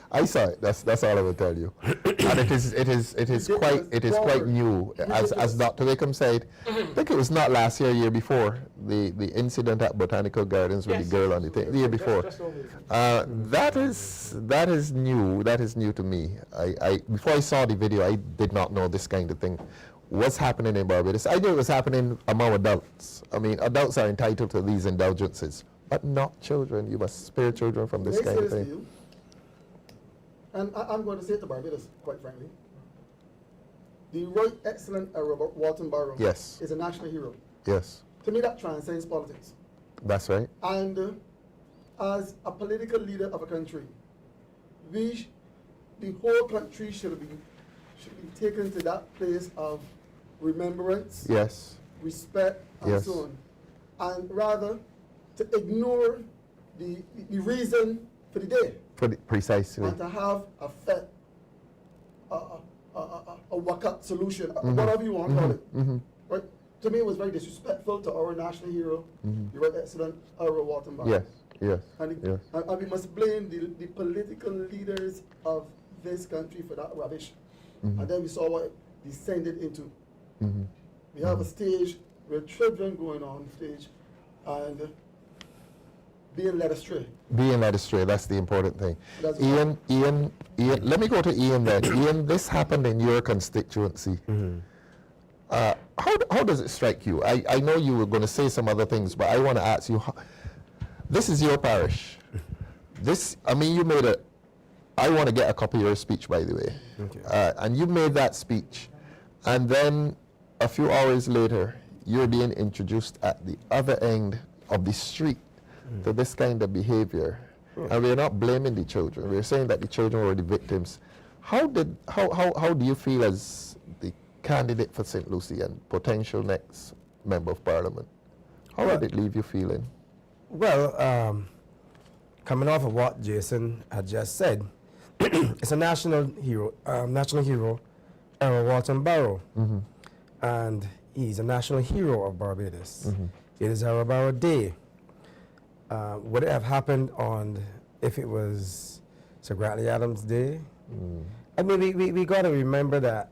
I saw it. That's all I will tell you. And it is quite new. As Dr. Wickham said, I think it was not last year before, the incident at Botanical Gardens with the girl on the thing, the year before. That is new. That is new to me. Before I saw the video, I did not know this kind of thing was happening in Barbados. I knew it was happening among adults. I mean, adults are entitled to these indulgences, but not children. You must spare children from this kind of thing.
You, and I'm going to say it to Barbados, quite frankly. The Right Excellent Walton Barrow is a national hero.
Yes.
To me, that transcends politics.
That's right.
And as a political leader of a country, the whole country should be taken to that place of remembrance, respect, and so on. And rather, to ignore the reason for the day.
Precisely.
And to have a work-out solution, whatever you want to call it. Right? to me, it was very disrespectful to our national hero, Your Excellent Earl Walton Barrow.
Yes, yes,
And,
yes.
and we must blame the political leaders of this country for that rubbish. And then we saw what it descended into. We have a stage with children going on stage and being led astray.
Being led astray, that's the important thing.
That's
Ian, let me go to Ian then. Ian, this happened in your constituency. How does it strike you? I know you were going to say some other things, but I want to ask you, this is your parish. I mean, you made I want to get a copy of your speech, by the way. Okay. And you made that speech, and then a few hours later, you're being introduced at the other end of the street to this kind of behavior. And we're not blaming the children. We're saying that the children were the victims. How do you feel as the candidate for St. Lucie and potential next Member of Parliament? How did it leave you feeling?
Well, coming off of what Jason had just said, it's a national hero, Earl Walton Barrow, and he's a national hero of Barbados. It is Earl Barrow Day. Would it have happened if it was Sir Grantley Adams Day? I mean, we got to remember that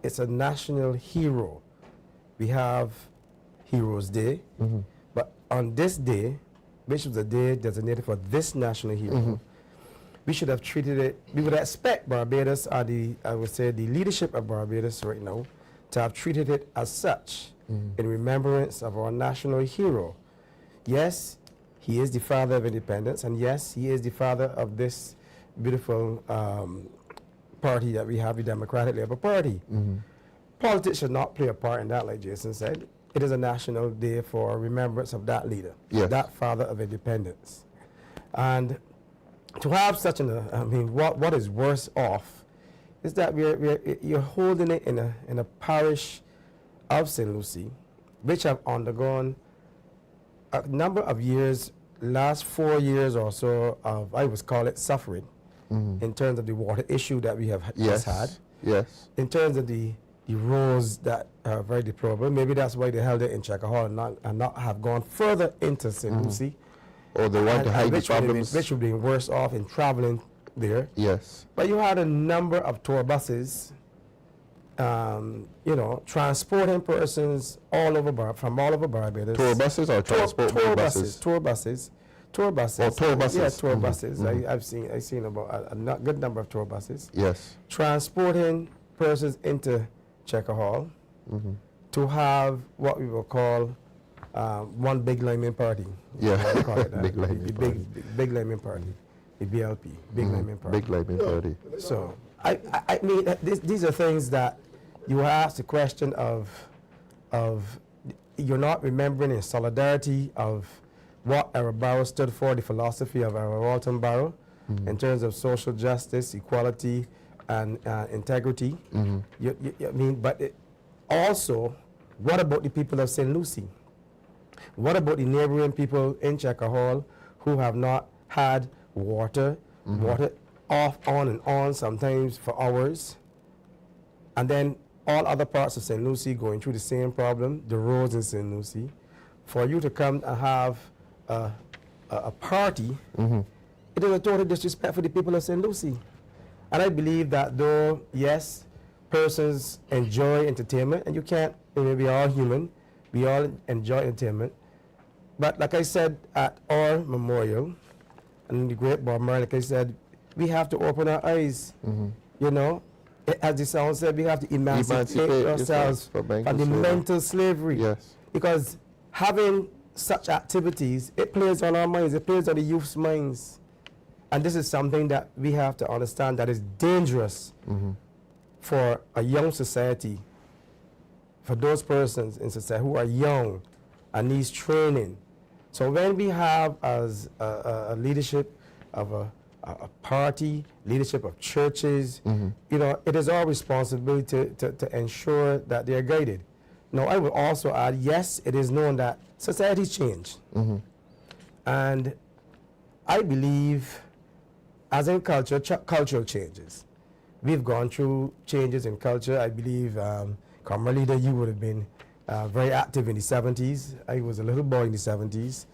it's a national hero. We have Heroes Day, but on this day, which was a day designated for this national hero, we should have treated it, we would expect Barbados, or I would say the leadership of Barbados right now, to have treated it as such, in remembrance of our national hero. Yes, he is the father of independence, and yes, he is the father of this beautiful party that we have, the Democratic Labour Party. Politics should not play a part in that, like Jason said. It is a national day for remembrance of that leader, that father of independence. And to have such what is worse off is that you're holding it in a parish of St. Lucie, which have undergone a number of years, last 4 years or so of, I would call it suffering, in terms of the water issue that we have just had.
Yes.
In terms of the roads that are very deplorable. Maybe that's why they held it in Checker Hall and not have gone further into St. Lucie.
Or they want to hide the problems.
Which would be worse off in traveling there.
Yes.
But you had a number of tour buses, transporting persons from all over Barbados.
Tour buses or transport buses?
Tour buses.
Tour buses. Oh, tour buses.
Yeah, tour buses. I've seen about a good number of tour buses.
Yes.
Transporting persons into Checker Hall to have what we will call one big liming party.
Yeah,
call it that.
big liming party.
Big liming party, the BLP, big liming party.
Big liming party.
So I mean, these are things that you ask the question of you're not remembering in solidarity of what Earl Barrow stood for, the philosophy of Earl Walton Barrow, in terms of social justice, equality, and integrity. I mean, but also, what about the people of St. Lucie? What about the neighboring people in Checker Hall who have not had water off, on, and on, sometimes for hours? And then all other parts of St. Lucie going through the same problem, the roads in St. Lucie. For you to come and have a party, it is a total disrespect for the people of St. Lucie. And I believe that though, yes, persons enjoy entertainment, and you can't, we are all human, we all enjoy entertainment. But like I said at our memorial, and the great Bob Marley, like I said, we have to open our eyes. As the sound said, we have to emancipate ourselves from the mental slavery.
Yes.
Because having such activities, it plays on our minds, it plays on the youth's minds. And this is something that we have to understand that is dangerous for a young society, for those persons in society who are young and needs training. So when we have as a leadership of a party, leadership of churches, it is our responsibility to ensure that they are guided. Now, I would also add, yes, it is known that societies change. And I believe, as in culture, cultural changes. We've gone through changes in culture. I believe, Comrade Leader, you would have been very active in the 70s. I was a little boy in the 70s.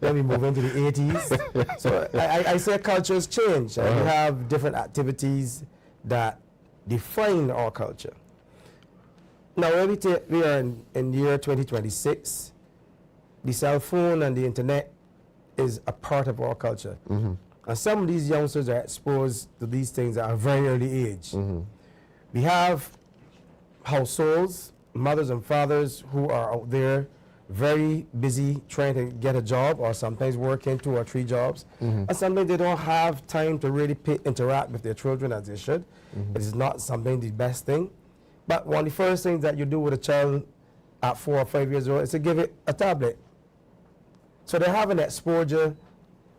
Then we move into the 80s. So I say cultures change. We have different activities that define our culture. Now, when we are in year 2026, the cell phone and the internet is a part of our culture. And some of these youngsters are exposed to these things at a very early age. We have households, mothers and fathers who are out there very busy trying to get a job, or sometimes working 2 or 3 jobs. And sometimes they don't have time to really interact with their children as they should. It is not something the best thing. But one of the first things that you do with a child at 4 or 5 years old is to give it a tablet. So they have an exposure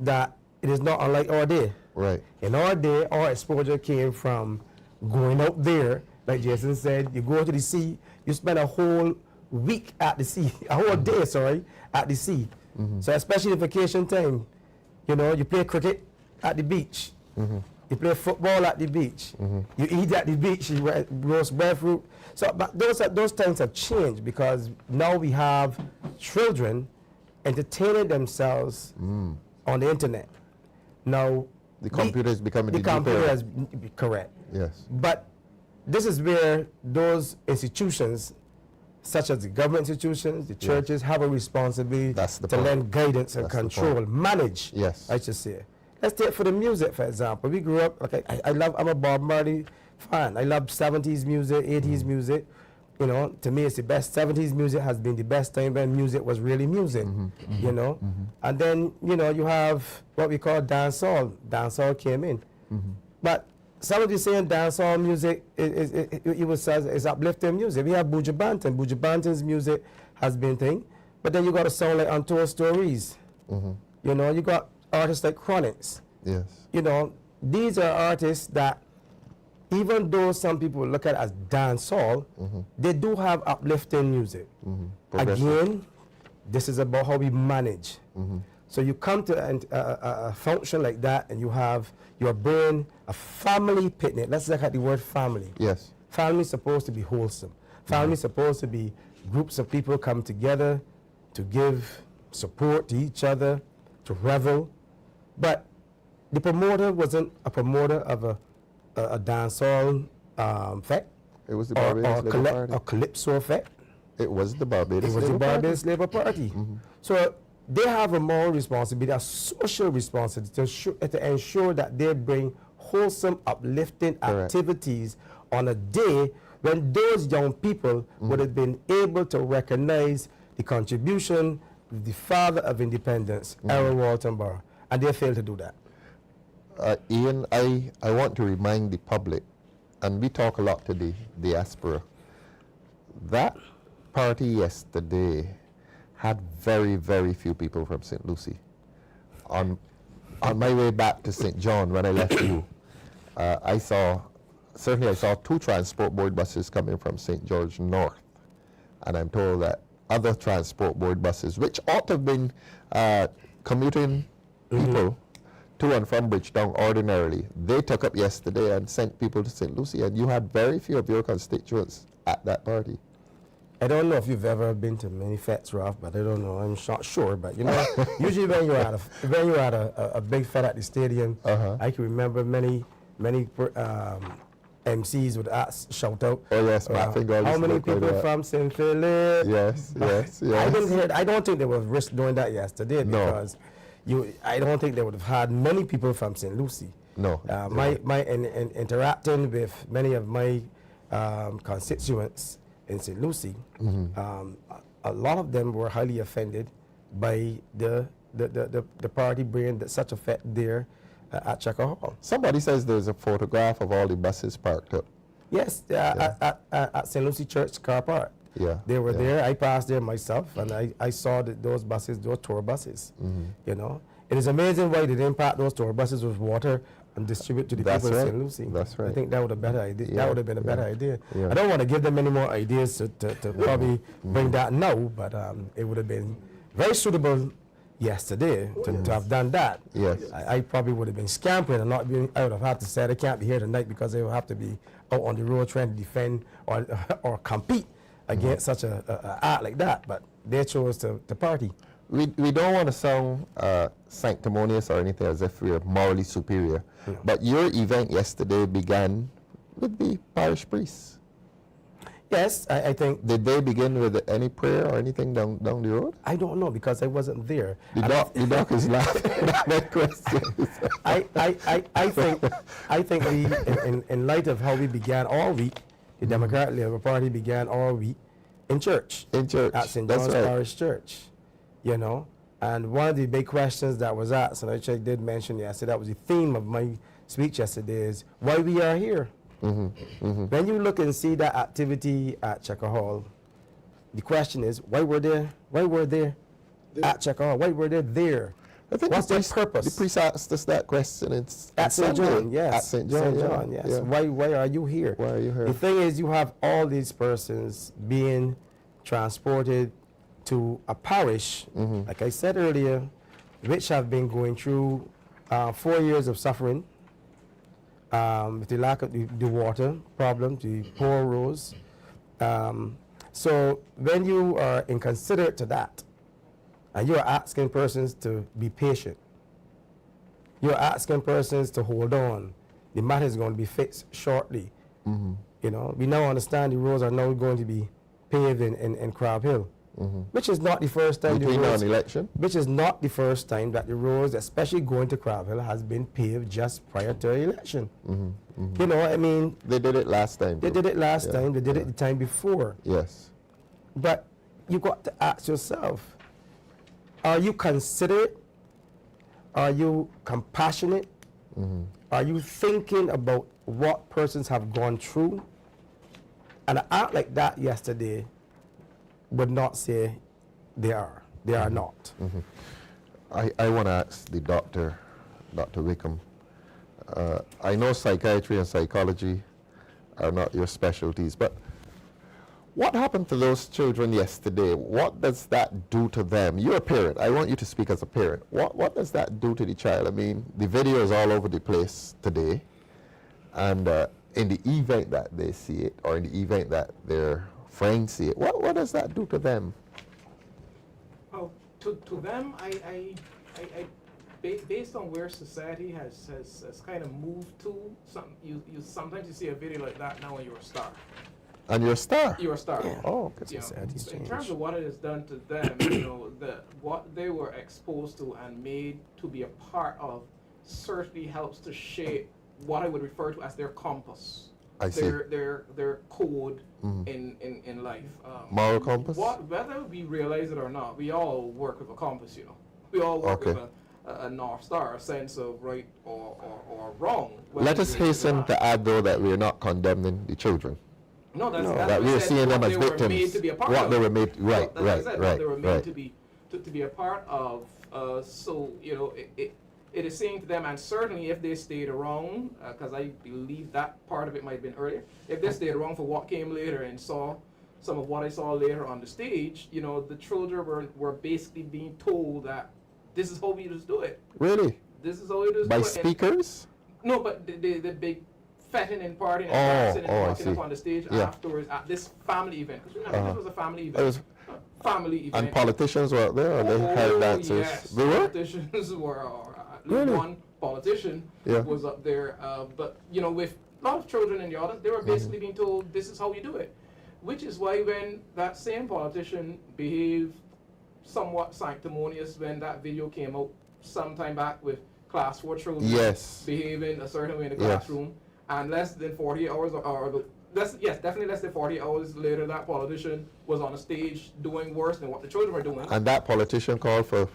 that it is not unlike our day.
Right.
In our day, our exposure came from going out there, like Jason said, you go to the sea, you spend a whole week at the sea, a whole day, sorry, at the sea. So especially vacation time, you know, you play cricket at the beach. You play football at the beach. You eat at the beach. You roast breadfruit. So, but those times have changed because now we have children entertaining themselves on the internet. Now
the computer is becoming
the computer has correct.
Yes.
But this is where those institutions, such as the government institutions, the churches, have a responsibility to lend guidance and control, manage.
Yes.
I should say. Let's take for the music, for example. We grew up, okay, I'm a Bob Marley fan. I love 70s music, 80s music. You know, to me, it's the best. 70s music has been the best time when music was really music, you know. And then, you know, you have what we call dancehall. Dancehall came in. But some of you saying dancehall music is uplifting music. We have Buju Banton. Buju Banton's music has been thing. But then you got a song like Untold Stories. You know, you got artists like Chronics.
Yes.
You know, these are artists that, even though some people look at it as dancehall, they do have uplifting music. Again, this is about how we manage. So you come to a function like that and you have your brain, a family picnic. Let's look at the word family.
Yes.
Family is supposed to be wholesome. Family is supposed to be groups of people come together to give support to each other, to revel. But the promoter wasn't a promoter of a dancehall effect.
It was the Barbados Labour Party.
A calypso effect.
It was the Barbados
It was the Barbados Labour Party. So they have a moral responsibility, a social responsibility to ensure that they bring wholesome, uplifting activities on a day when those young people would have been able to recognize the contribution of the father of independence, Errol Walton Barrow, and they failed to do that.
Ian, I want to remind the public, and we talk a lot to the diaspora, that party yesterday had very, very few people from St. Lucie. On my way back to St. John, when I left you, I saw 2 transport board buses coming from St. George North, and I'm told that other transport board buses, which ought to have been commuting people to and from Bridgetown ordinarily, they took up yesterday and sent people to St. Lucie, and you had very few of your constituents at that party.
I don't know if you've ever been to many fetes, Ralph, but I don't know. I'm not sure, but you know, usually when you're at a big fete at the stadium, I can remember many MCs would shout out.
Oh yes,
how many people from St. Phillips?
Yes, yes,
yes. I don't think they would risk doing that yesterday because I don't think they would have had many people from St. Lucie.
No.
Interacting with many of my constituents in St. Lucie, a lot of them were highly offended by the party bringing such a fete there at Checker Hall.
Somebody says there's a photograph of all the buses parked up.
Yes, at St. Lucie Church car park.
Yeah,
they were there. I passed there myself, and I saw those buses, those tour buses. You know, it is amazing why they didn't pack those tour buses with water and distribute to the people in St. Lucie.
That's right.
I think that would have been a better idea. That would have been a better idea. I don't want to give them any more ideas to probably bring that now, but it would have been very suitable, yesterday to have done that.
Yes.
I probably would have been scampering and not being, I would have had to say they can't be here tonight because they will have to be out on the road trying to defend or compete against such a act like that. But they chose to party.
We don't want to sound sanctimonious or anything as if we're morally superior, but your event yesterday began with the parish priests.
Yes, I think.
Did they begin with any prayer or anything down the road?
I don't know because I wasn't there.
The doc is laughing at that question.
I think we, in light of how we began all week, the Democratic Labour Party began all week in church.
In church.
At St.
That's
John's
right.
Parish Church. You know, and one of the big questions that was asked, and I did mention yesterday, that was the theme of my speech yesterday, is why we are here. When you look and see that activity at Checker Hall, the question is, why were they at Checker Hall? Why were they there?
I think
what's their purpose?
The priest asked us that question. It's
at St. John, yes.
At St. John,
yes.
Yeah.
Why are you here?
Why are you here?
The thing is, you have all these persons being transported to a parish, like I said earlier, which have been going through 4 years of suffering, with the lack of the water problem, the poor roads. So when you are inconsiderate to that, and you are asking persons to be patient, you are asking persons to hold on, the matter is going to be fixed shortly. You know, we now understand the roads are now going to be paved in Crab Hill. Which is not the first time
Between now and election?
Which is not the first time that the roads, especially going to Crab Hill, has been paved just prior to the election. You know, I mean,
they did it last time.
They did it last time. They did it the time before.
Yes.
But you got to ask yourself: are you considerate? Are you compassionate? Are you thinking about what persons have gone through? And an act like that yesterday would not say they are. They are not.
I want to ask the Dr. Wickham. I know psychiatry and psychology are not your specialties, but what happened to those children yesterday? What does that do to them? You're a parent. I want you to speak as a parent. What does that do to the child? I mean, the video is all over the place today, and in the event that they see it, or in the event that their friends see it, what does that do to them?
Oh, to them, based on where society has kind of moved to, sometimes you see a video like that now and you're a star.
And you're a star?
You're a star.
Yeah. Oh, because
in terms of what it has done to them, you know, what they were exposed to and made to be a part of certainly helps to shape what I would refer to as their compass.
I see.
Their code in life.
Moral compass?
Whether we realize it or not, we all work with a compass, you know. We all work with a North Star, a sense of right or wrong.
Let us hasten to add, though, that we're not condemning the children.
No, that's
that we're seeing them as victims.
Made to be a part
what
of.
they were made, right.
What they were made to be a part of. So you know, it is saying to them, and certainly if they stayed around, because I believe that part of it might have been earlier, if they stayed around for what came later and saw some of what I saw later on the stage, you know, the children were basically being told that this is how we just do it.
Really?
This is how we just
do it. By
And,
speakers?
no, but the big fetting and partying and dancing and walking up on the stage afterwards at this family event. Because remember, this was a family event. It was family event.
And politicians were out there, or they had dancers?
Yes,
they were?
Politicians were, at least one politician was up there. But, you know, with a lot of children in the audience, they were basically being told, this is how you do it. Which is why when that same politician behaved somewhat sanctimonious when that video came out sometime back with class 4 children behaving a certain way in the classroom, and less than 48 hours, definitely less than 48 hours later, that politician was on a stage doing worse than what the children were doing.
And that politician called for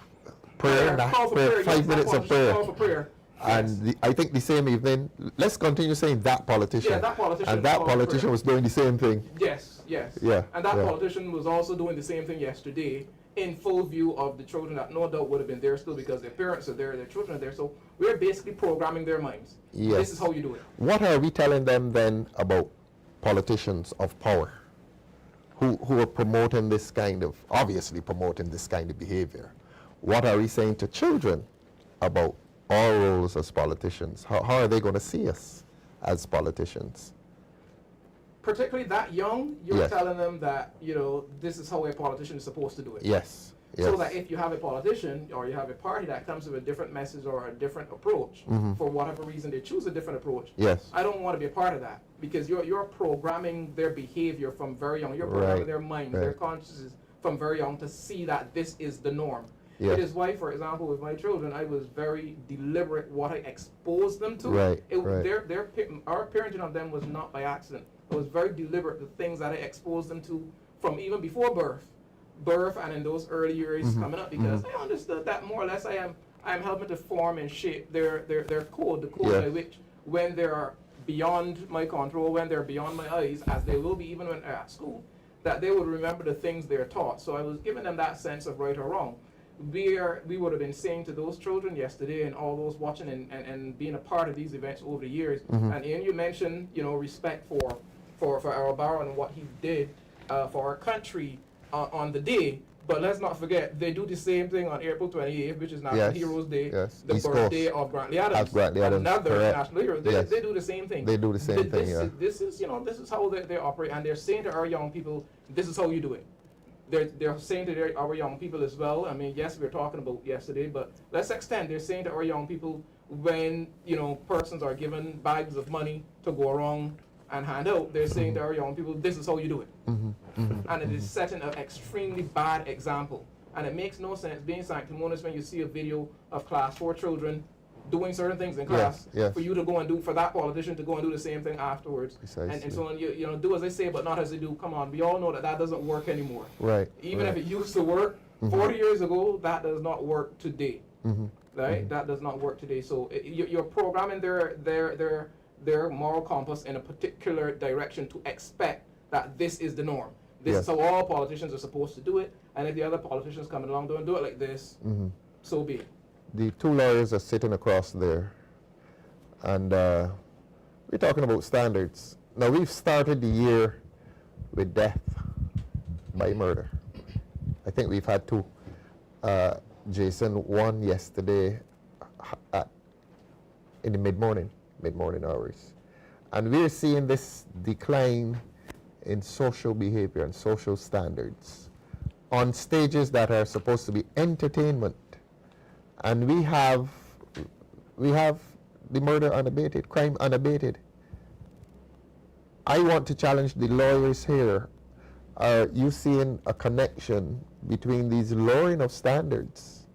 prayer, 5 minutes of prayer.
Called for prayer.
And I think the same evening, let's continue saying that politician.
Yeah, that politician.
And that politician was doing the same thing.
Yes.
Yeah.
And that politician was also doing the same thing yesterday, in full view of the children that no doubt would have been there still because their parents are there, their children are there. So we're basically programming their minds.
Yes.
This is how you do it.
What are we telling them then about politicians of power who are promoting this kind of, obviously promoting this kind of behavior? what are we saying to children about our roles as politicians? How are they going to see us as politicians?
Particularly that young, you're
Yes.
telling them that, you know, this is how a politician is supposed to do it.
Yes. Yes.
So that if you have a politician or you have a party that comes with a different message or a different approach, for whatever reason they choose a different approach,
Yes.
I don't want to be a part of that, because you're programming their behavior from very young. You're programming
Right.
their minds,
Right.
their consciousness from very young to see that this is the norm.
Yes.
It is why, for example, with my children, I was very deliberate what I exposed them to.
Right, right.
Our parenting of them was not by accident. It was very deliberate, the things that I exposed them to from even before birth and in those early years coming up, because I understood that more or less I am helping to form and shape their code, the code by which, when they're beyond my control, when they're beyond my eyes, as they will be even when they're at school, that they would remember the things they're taught. So I was giving them that sense of right or wrong. We would have been saying to those children yesterday, and all those watching and being a part of these events over the years, and Ian, you mentioned, you know, respect for Barrow and what he did for our country on the day, but let's not forget, they do the same thing on April 28th, which is National Heroes Day, the
East
birthday
Coast.
of Grantley Adams, another
correct.
national hero. They do the same thing.
They do the same thing,
This is, you know, this is how they operate, and they're saying to our young people, this is how you do it. They're saying to our young people as well. I mean, yes, we were talking about yesterday, but let's extend. They're saying to our young people, when, you know, persons are given bags of money to go around and hand out, they're saying to our young people, this is how you do it. And it is setting an extremely bad example. And it makes no sense being sanctimonious when you see a video of class 4 children doing certain things in class, for you to go and do, for that politician to go and do the same thing afterwards. And so on, you know, do as they say, but not as they do. Come on, we all know that doesn't work anymore.
Right.
Even if it used to work 40 years ago, that does not work today. Right? That does not work today. So you're programming their moral compass in a particular direction to expect that this is the norm. This is how all politicians are supposed to do it. And if the other politicians coming along don't do it like this, so be it.
The two lawyers are sitting across there, and we're talking about standards. Now, we've started the year with death by murder. I think we've had two. Jason, one yesterday in the mid-morning hours. And we're seeing this decline in social behavior and social standards on stages that are supposed to be entertainment. And we have the murder unabated, crime unabated. I want to challenge the lawyers here. Are you seeing a connection between these lowering of standards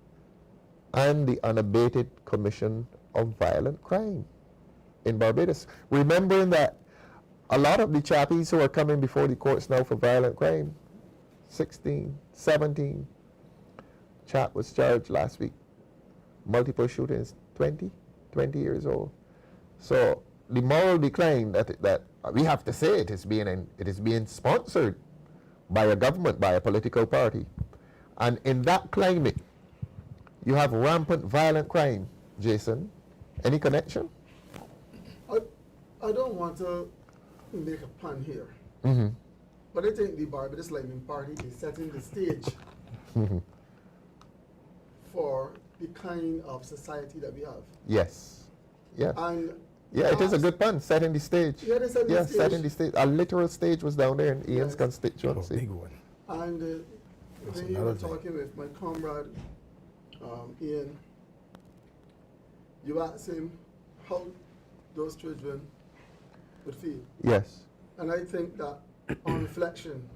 and the unabated commission of violent crime in Barbados? Remembering that a lot of the chappies who are coming before the courts now for violent crime, 16, 17, chap was charged last week. Multiple shootings, 20 years old. So the moral decline that we have to say it is being sponsored by a government, by a political party. And in that climate, you have rampant violent crime. Jason, any connection?
I don't want to make a pun here, but I think the Barbados Living Party is setting the stage for the kind of society that we have.
Yes. Yeah.
And
yeah, it is a good pun, setting the stage.
Yeah, they set the stage.
Setting the stage. A literal stage was down there in Ian's constituency.
Big one.
And when you were talking with my comrade, Ian, you asked him how those children would feel.
Yes.
And I think that on reflection,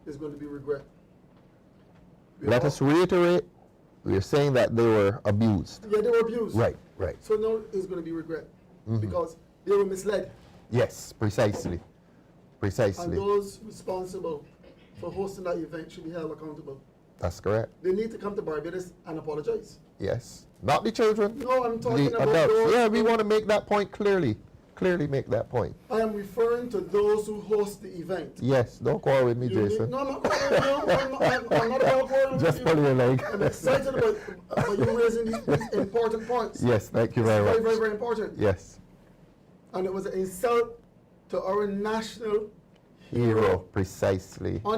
there's going to be regret.
Let us reiterate, we are saying that they were abused.
Yeah, they were abused.
Right.
So now there's going to be regret because they were misled.
Yes, precisely.
And those responsible for hosting that event should be held accountable.
That's correct.
They need to come to Barbados and apologize.
Yes. Not the children.
No, I'm talking
the
about
adults.
those.
Yeah, we want to make that point clearly. Clearly make that point.
I am referring to those who host the event.
Yes, don't quarrel with me, Jason.
No, I'm not I'm not about quarreling
Just
with you.
pull your leg.
I'm excited about you raising these important points.
Yes, thank you very much.
Very, very important.
Yes.
And it was an insult to our national
hero, precisely.
On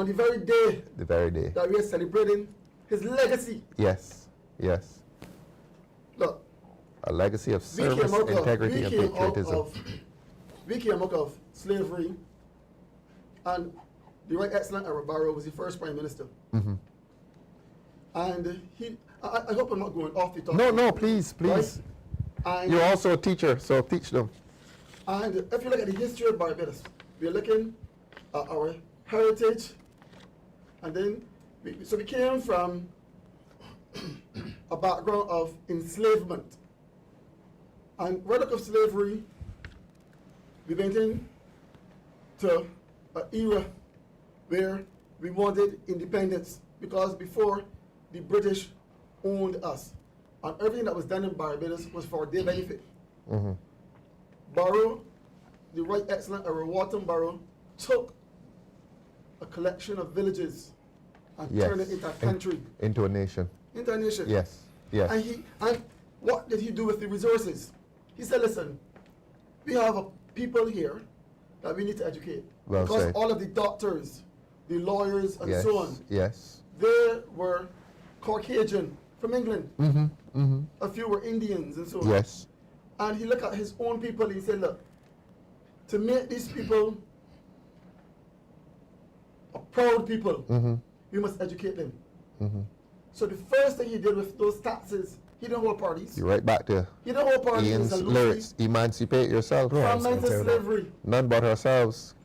the very day
that
we are celebrating his legacy.
Yes, yes.
Look,
A legacy of service, integrity, and patriotism.
We came out of slavery, and the Right Excellent Edward Barrow was the first Prime Minister.
Mm-hmm.
And I hope I'm not going off the topic.
No, please, please.
Right?
You're also a teacher, so teach them.
And if you look at the history of Barbados, we're looking at our heritage, and then, we came from a background of enslavement. And right out of slavery, we went into an era where we wanted independence, because before, the British owned us. And everything that was done in Barbados was for their benefit.
Mm-hmm.
Barrow, the Right Excellent Edward Wharton Barrow, took a collection of villages and turned it into a country.
Into a nation.
Into a nation.
Yes, yes.
And what did he do with the resources? He said, listen, we have people here that we need to educate.
Well
because
said.
all of the doctors, the lawyers, and so on,
yes,
they were Caucasian from England.
Mm-hmm, mm-hmm.
A few were Indians and so on.
Yes.
And he looked at his own people and he said, look, to make these people a proud people,
mm-hmm.
we must educate them.
Mm-hmm.
So the first thing he did with those taxes, he didn't hold parties.
You're right back there.
He didn't hold parties.
Ian's lyrics, emancipate yourself.
From mental slavery.
None but ourselves.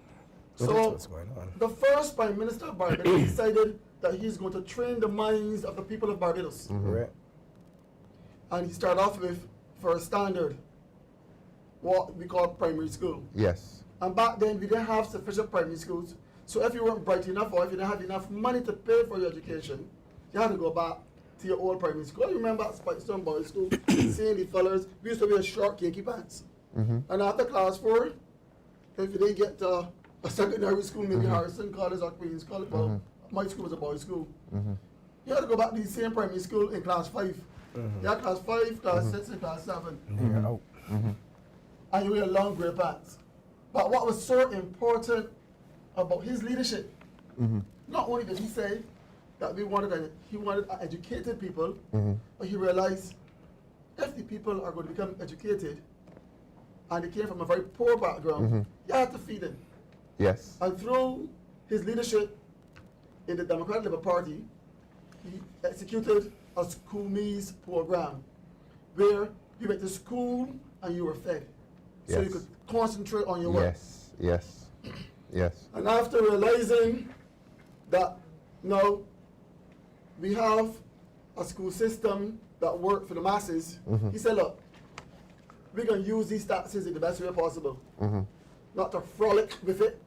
So the first Prime Minister of Barbados decided that he's going to train the minds of the people of Barbados.
Mm-hmm. Right.
And he started off with, for a standard, what we call primary school.
Yes.
And back then, we didn't have sufficient primary schools. So if you weren't bright enough, or if you didn't have enough money to pay for your education, you had to go back to your old primary school. I remember at Spikestone Boys School, seeing the fellas, we used to wear short, kinky pants.
Mm-hmm.
And after class 4, if you didn't get a secondary school, maybe
Mm-hmm.
Harrison College or Queen's College, well, my school was a boys' school.
Mm-hmm.
You had to go back to the same primary school in class 5.
Mm-hmm.
You had class 5, class 6, and class 7.
Mm-hmm. Mm-hmm.
And you wear long grey pants. But what was so important about his leadership,
Mm-hmm.
not only did he say that he wanted educated people,
Mm-hmm.
but he realized if the people are going to become educated and they came from a very poor background,
Mm-hmm.
you have to feed them.
Yes.
And through his leadership in the Democratic Labour Party, he executed a school meals program where you went to school and you were fed. So you
Yes.
could concentrate on your work.
Yes, yes, yes.
And after realizing that now we have a school system that works for the masses,
Mm-hmm.
he said, look, we're going to use these taxes in the best way possible.
Mm-hmm.
Not to frolic with it,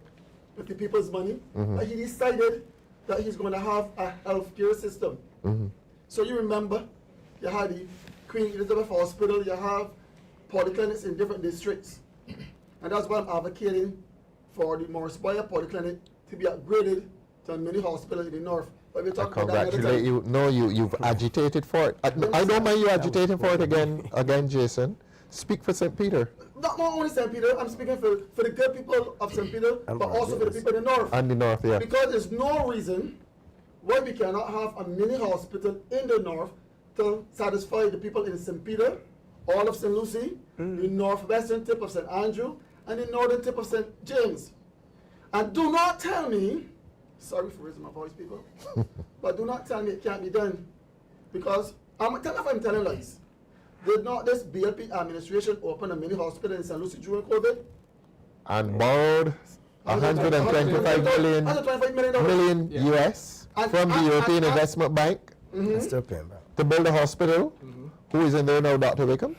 with the people's money.
Mm-hmm.
But he decided that he's going to have a healthcare system.
Mm-hmm.
So you remember, you had the Queen Elizabeth Hospital, you have polyclinics in different districts. And that's why I'm advocating for the Morris Boyer Polyclinic to be upgraded to a mini hospital in the north. But we're
I
talking about that another
congratulate
time.
you. No, you've agitated for it. I don't mind you agitating for it again, Jason. Speak for St. Peter.
Not only St. Peter, I'm speaking for the good people of St. Peter, but also for the people in the north.
And the north, yeah.
Because there's no reason why we cannot have a mini hospital in the north to satisfy the people in St. Peter, all of St. Lucie, the northwestern tip of St. Andrew, and the northern tip of St. James. And do not tell me, sorry for raising my voice, people, but do not tell me it can't be done. Because, I'm telling lies. Did not this BLP administration open a mini hospital in St. Lucie during COVID?
And borrowed 125 million US from the European Investment Bank
Still paying back.
to build a hospital. Who is in there now, Dr. Wickham?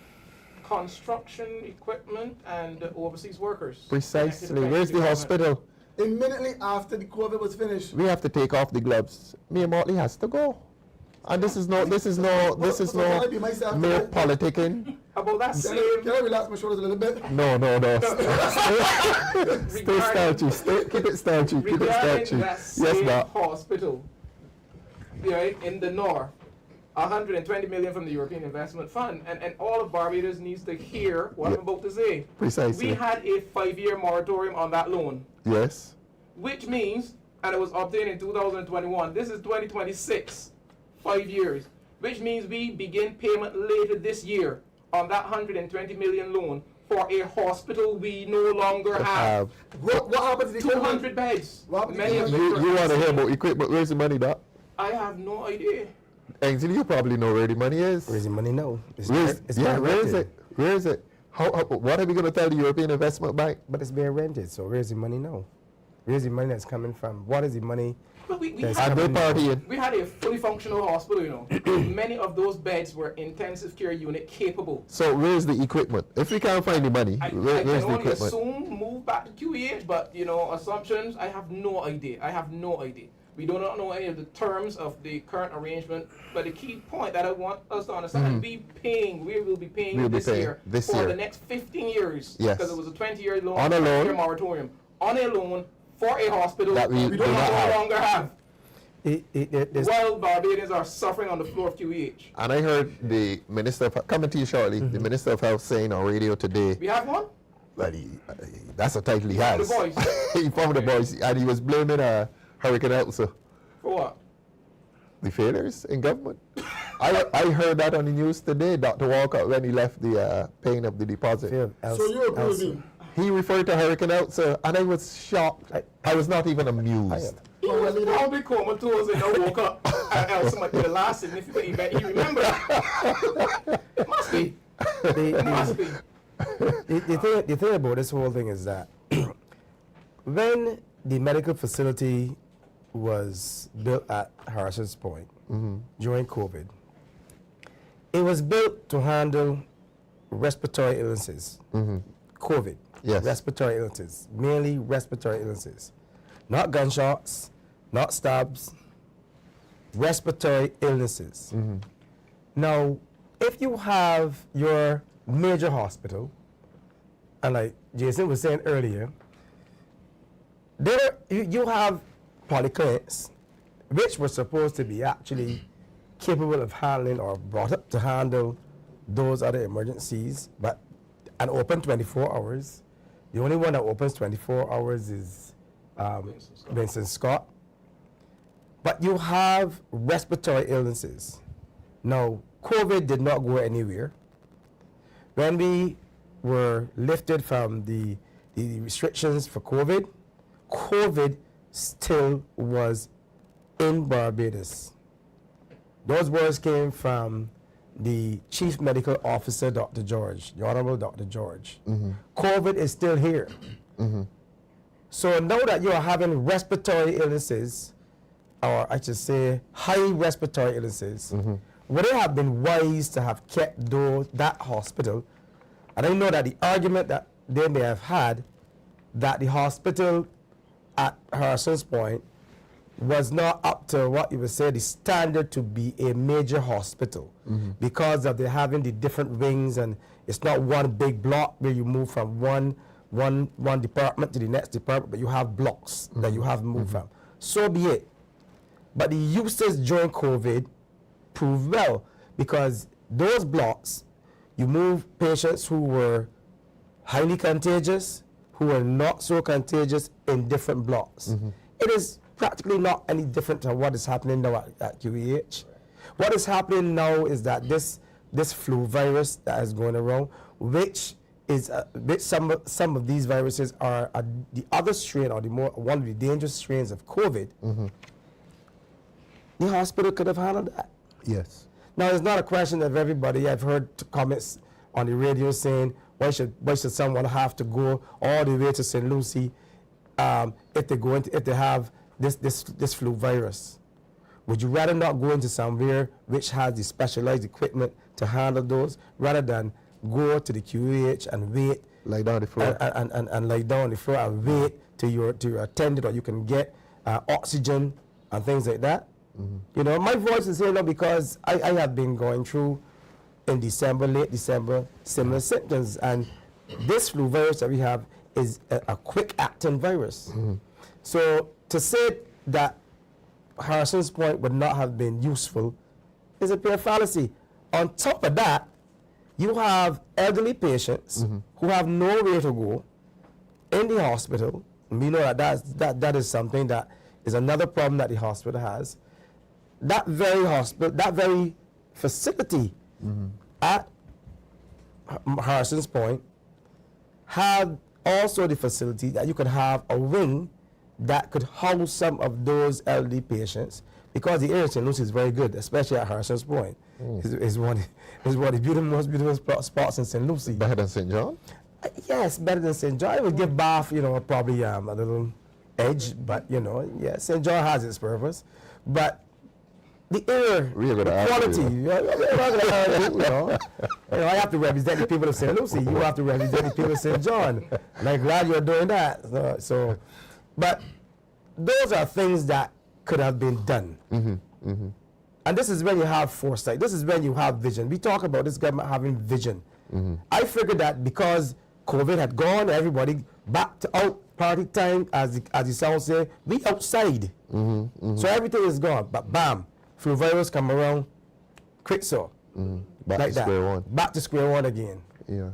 Construction equipment and overseas workers.
Precisely. Where's the hospital?
Immediately after the COVID was finished.
We have to take off the gloves. Mia Motley has to go. And this is no mere politicking.
About that
Can
same,
I relax my shoulders a little bit?
No. Stay starchy. Keep it starchy. Keep it
regarding
starchy.
that
Yes,
same
Doc.
hospital, right, in the north, 120 million from the European Investment Fund, and all of Barbados needs to hear what I'm about to say.
Precisely.
We had a 5-year moratorium on that loan,
Yes.
which means, and it was obtained in 2021, this is 2026, 5 years, which means we begin payment later this year on that 120 million loan for a hospital we no longer have.
What happened to the
200 beds. Many of
You
them
want to hear about equipment? Where's the money, Doc?
I have no idea.
Ainsley, you probably know where the money is.
Where's the money? No. It's
Where
being
is it? Where is it? What are we going to tell the European Investment Bank?
But it's being rented, so where's the money now? Where's the money that's coming from? What is the money?
Well, we
that's
had
coming now?
We had a fully functional hospital, you know. Many of those beds were intensive care unit capable.
So where's the equipment? If we can't find the money,
I
where's
can
the
only
equipment?
assume move back to QEH, but you know, assumptions, I have no idea. I have no idea. We do not know any of the terms of the current arrangement, but the key point that I want us to understand, we will be paying this year for the next 15 years,
Yes.
because it was a 20-year loan,
On a loan.
20-year moratorium, on a loan for a hospital
That we do
no
not have.
longer have.
This-
While Barbadians are suffering on the floor of QEH.
And I heard the Minister of coming to you shortly, the Minister of Health saying on radio today,
We have one?
well, that's a title he has.
The voice.
He found the voice, and he was blaming Hurricane Elsa.
For what?
The failures in government. I heard that on the news today, Dr. Walker, when he left the paying of the deposit.
So you agree with him?
He referred to Hurricane Elsa, and I was shocked. I was not even amused.
He was probably comatose and now woke up and Elsa might be the last significant event he remembered. Must be. Must be.
The thing about this whole thing is that when the medical facility was built at Harrison's Point during COVID, it was built to handle respiratory illnesses. COVID,
Yes.
respiratory illnesses, mainly respiratory illnesses. Not gunshots, not stabs, respiratory illnesses. Now, if you have your major hospital, and like Jason was saying earlier, you have polyclinics, which were supposed to be actually capable of handling or brought up to handle those other emergencies, but and open 24 hours. The only one that opens 24 hours is Vincent Scott. But you have respiratory illnesses. Now, COVID did not go anywhere. When we were lifted from the restrictions for COVID, COVID still was in Barbados. Those words came from the Chief Medical Officer, Dr. George, the Honorable Dr. George. COVID is still here. So now that you are having respiratory illnesses, or I should say high respiratory illnesses, would it have been wise to have kept that hospital? And I know that the argument that they may have had that the hospital at Harrison's Point was not up to what you would say the standard to be a major hospital because of they having the different wings, and it's not one big block where you move from one department to the next department, but you have blocks that you have moved from. So be it. But the usage during COVID proved well, because those blocks, you move patients who were highly contagious, who were not so contagious in different blocks. It is practically not any different to what is happening now at QEH. What is happening now is that this flu virus that is going around, which some of these viruses are the other strain, or one of the dangerous strains of COVID. The hospital could have handled that.
Yes.
Now, it's not a question of everybody. I've heard comments on the radio saying, why should someone have to go all the way to St. Lucie if they have this flu virus? Would you rather not go into somewhere which has the specialized equipment to handle those, rather than go to the QEH and wait,
lie down on the floor,
and lie down on the floor and wait till you're attended, or you can get oxygen and things like that? You know, my voice is here now because I have been going through in December, late December, similar symptoms, and this flu virus that we have is a quick-acting virus. So to say that Harrison's Point would not have been useful is a pure fallacy. On top of that, you have elderly patients who have nowhere to go in the hospital. And we know that is something that is another problem that the hospital has. that very hospital, that very facility at Harrison's Point had also the facility that you could have a wing that could house some of those elderly patients, because the area in St. Lucie is very good, especially at Harrison's Point. It's one of the most beautiful spots in St. Lucie.
Better than St. John?
Yes, better than St. John. It would give Bath, probably a little edge, but yeah, St. John has its purpose. But the air, the quality, I have to represent the people of St. Lucie. You have to represent the people of St. John. And I'm glad you're doing that. But those are things that could have been done. And this is when you have foresight. This is when you have vision. We talk about this government having vision. I figured that because COVID had gone, everybody back to out party time, as the sound say, we outside. So everything is gone. But bam, flu virus come around, quick so.
Back
like
to
that.
square one.
Back to square one again.
Yeah.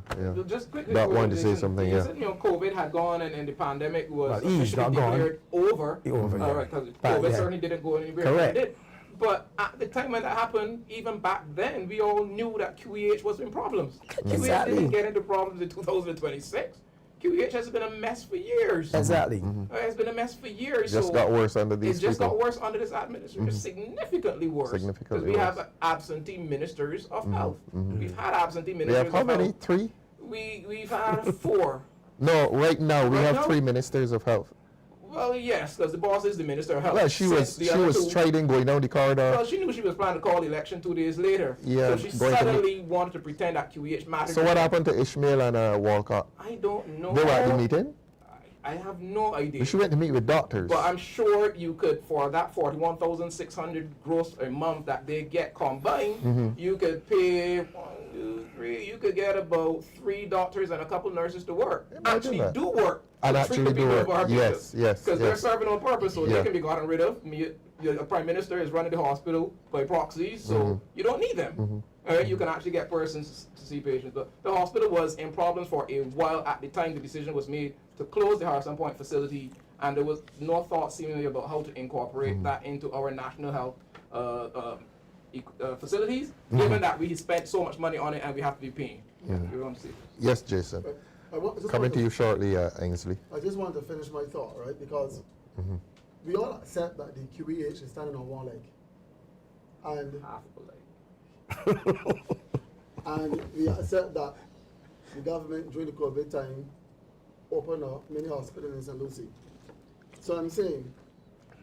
Just quickly,
That wanted to say something, yeah.
COVID had gone and the pandemic was
Well,
officially
not gone.
declared over.
Over, yeah.
Because
But,
COVID
yeah.
certainly didn't go anywhere.
Correct.
It did. But at the time when that happened, even back then, we all knew that QEH was in problems. QEH didn't get into problems in 2026. QEH has been a mess for years.
Exactly.
It's been a mess for years.
Just
so
got worse under these
It just
people.
got worse under this administration, significantly worse.
Significantly
Because we
worse.
have absentee ministers of health. We've had absentee
We
ministers
have how
of
many?
health.
3?
We've had 4.
No, right now we
Right
have
now?
3 ministers of health.
Well, yes, because the boss is the minister of health.
Well, she
Since
was
the other two-
striding going down the corridor.
Well, she knew she was planning to call the election 2 days later.
Yeah,
So she
going to
suddenly wanted to pretend that QEH mattered.
So what happened to Ishmael and Walcott?
I don't know.
They were at the meeting?
I have no idea.
She went to meet with doctors.
But I'm sure you could, for that 41,600 gross a month that they get combined, you could pay 1, 2, 3. You could get about 3 doctors and a couple nurses to work.
Imagine that.
Do work.
And
to
actually
treat the
do
people
work.
of Barbados.
Yes.
Because they're serving on purpose, so
Yeah.
they can be gotten rid of. The prime minister is running the hospital by proxy, so you don't need them. You can actually get persons to see patients. But the hospital was in problems for a while at the time the decision was made to close the Harrison Point facility, and there was no thought seemingly about how to incorporate that into our national health facilities, given that we spent so much money on it and we have to be paying. You want to see?
Yes, Jason.
Just
Coming to you shortly, Ensley.
I just wanted to finish my thought, right? Because we all accept that the QEH is standing on one leg. And
Half of a leg.
and we accept that the government during the COVID time opened up many hospitals in St. Lucie. So I'm saying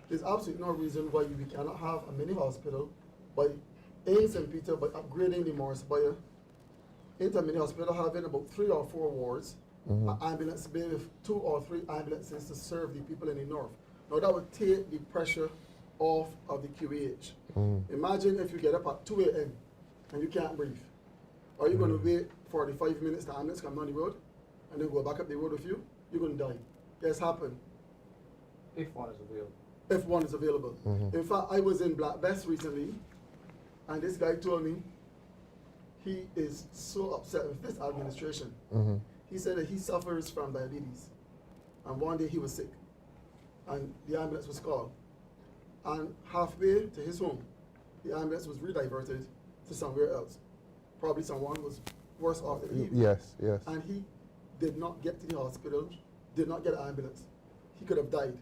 there's absolutely no reason why we cannot have a mini hospital in St. Peter by upgrading the Morris Bayer into a mini hospital, having about 3 or 4 wards, an ambulance bay with 2 or 3 ambulances to serve the people in the north. Now that would take the pressure off of the QEH. Imagine if you get up at 2 a.m. and you can't breathe. Are you going to wait 45 minutes the ambulance come down the road and then go back up the road with you? You're going to die. Yes, happen.
If one is available.
If one is available. In fact, I was in Black Bess recently, and this guy told me he is so upset with this administration. He said that he suffers from diabetes, and one day he was sick, and the ambulance was called. And halfway to his home, the ambulance was rediverted to somewhere else. Probably someone was worse off than he.
Yes.
And he did not get to the hospital, did not get an ambulance. He could have died.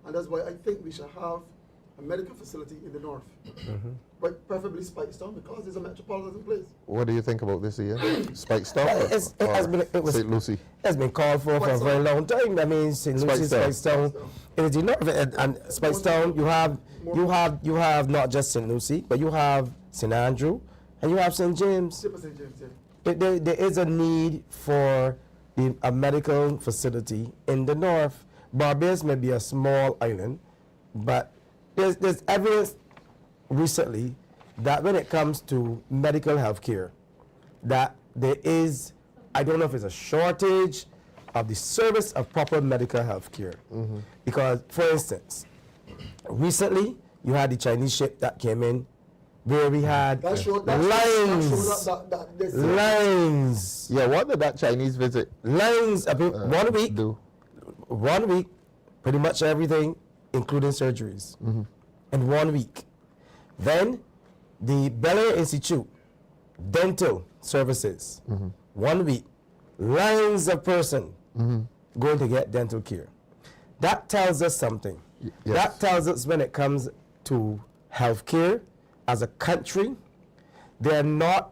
And that's why I think we should have a medical facility in the north, but preferably Spikestown, because there's a metropolitan place.
What do you think about this, Ian? Spikestown or St. Lucie?
It's been called for a very long time. I mean, St. Lucie, Spikestown. It is the north, and Spikestown. You have not just St. Lucie, but you have St. Andrew, and you have St. James.
St. James, yeah.
There is a need for a medical facility in the north. Barbados may be a small island, but there's evidence recently that when it comes to medical health care, that there is, I don't know if it's a shortage of the service of proper medical health care. Because, for instance, recently you had the Chinese ship that came in where we had lines.
Yeah, what did that Chinese visit?
Lines of people, 1 week.
Do?
1 week, pretty much everything, including surgeries, in 1 week. Then the Bel Air Institute, dental services, 1 week, lines of person going to get dental care. That tells us something.
Yes.
That tells us when it comes to healthcare as a country, there are not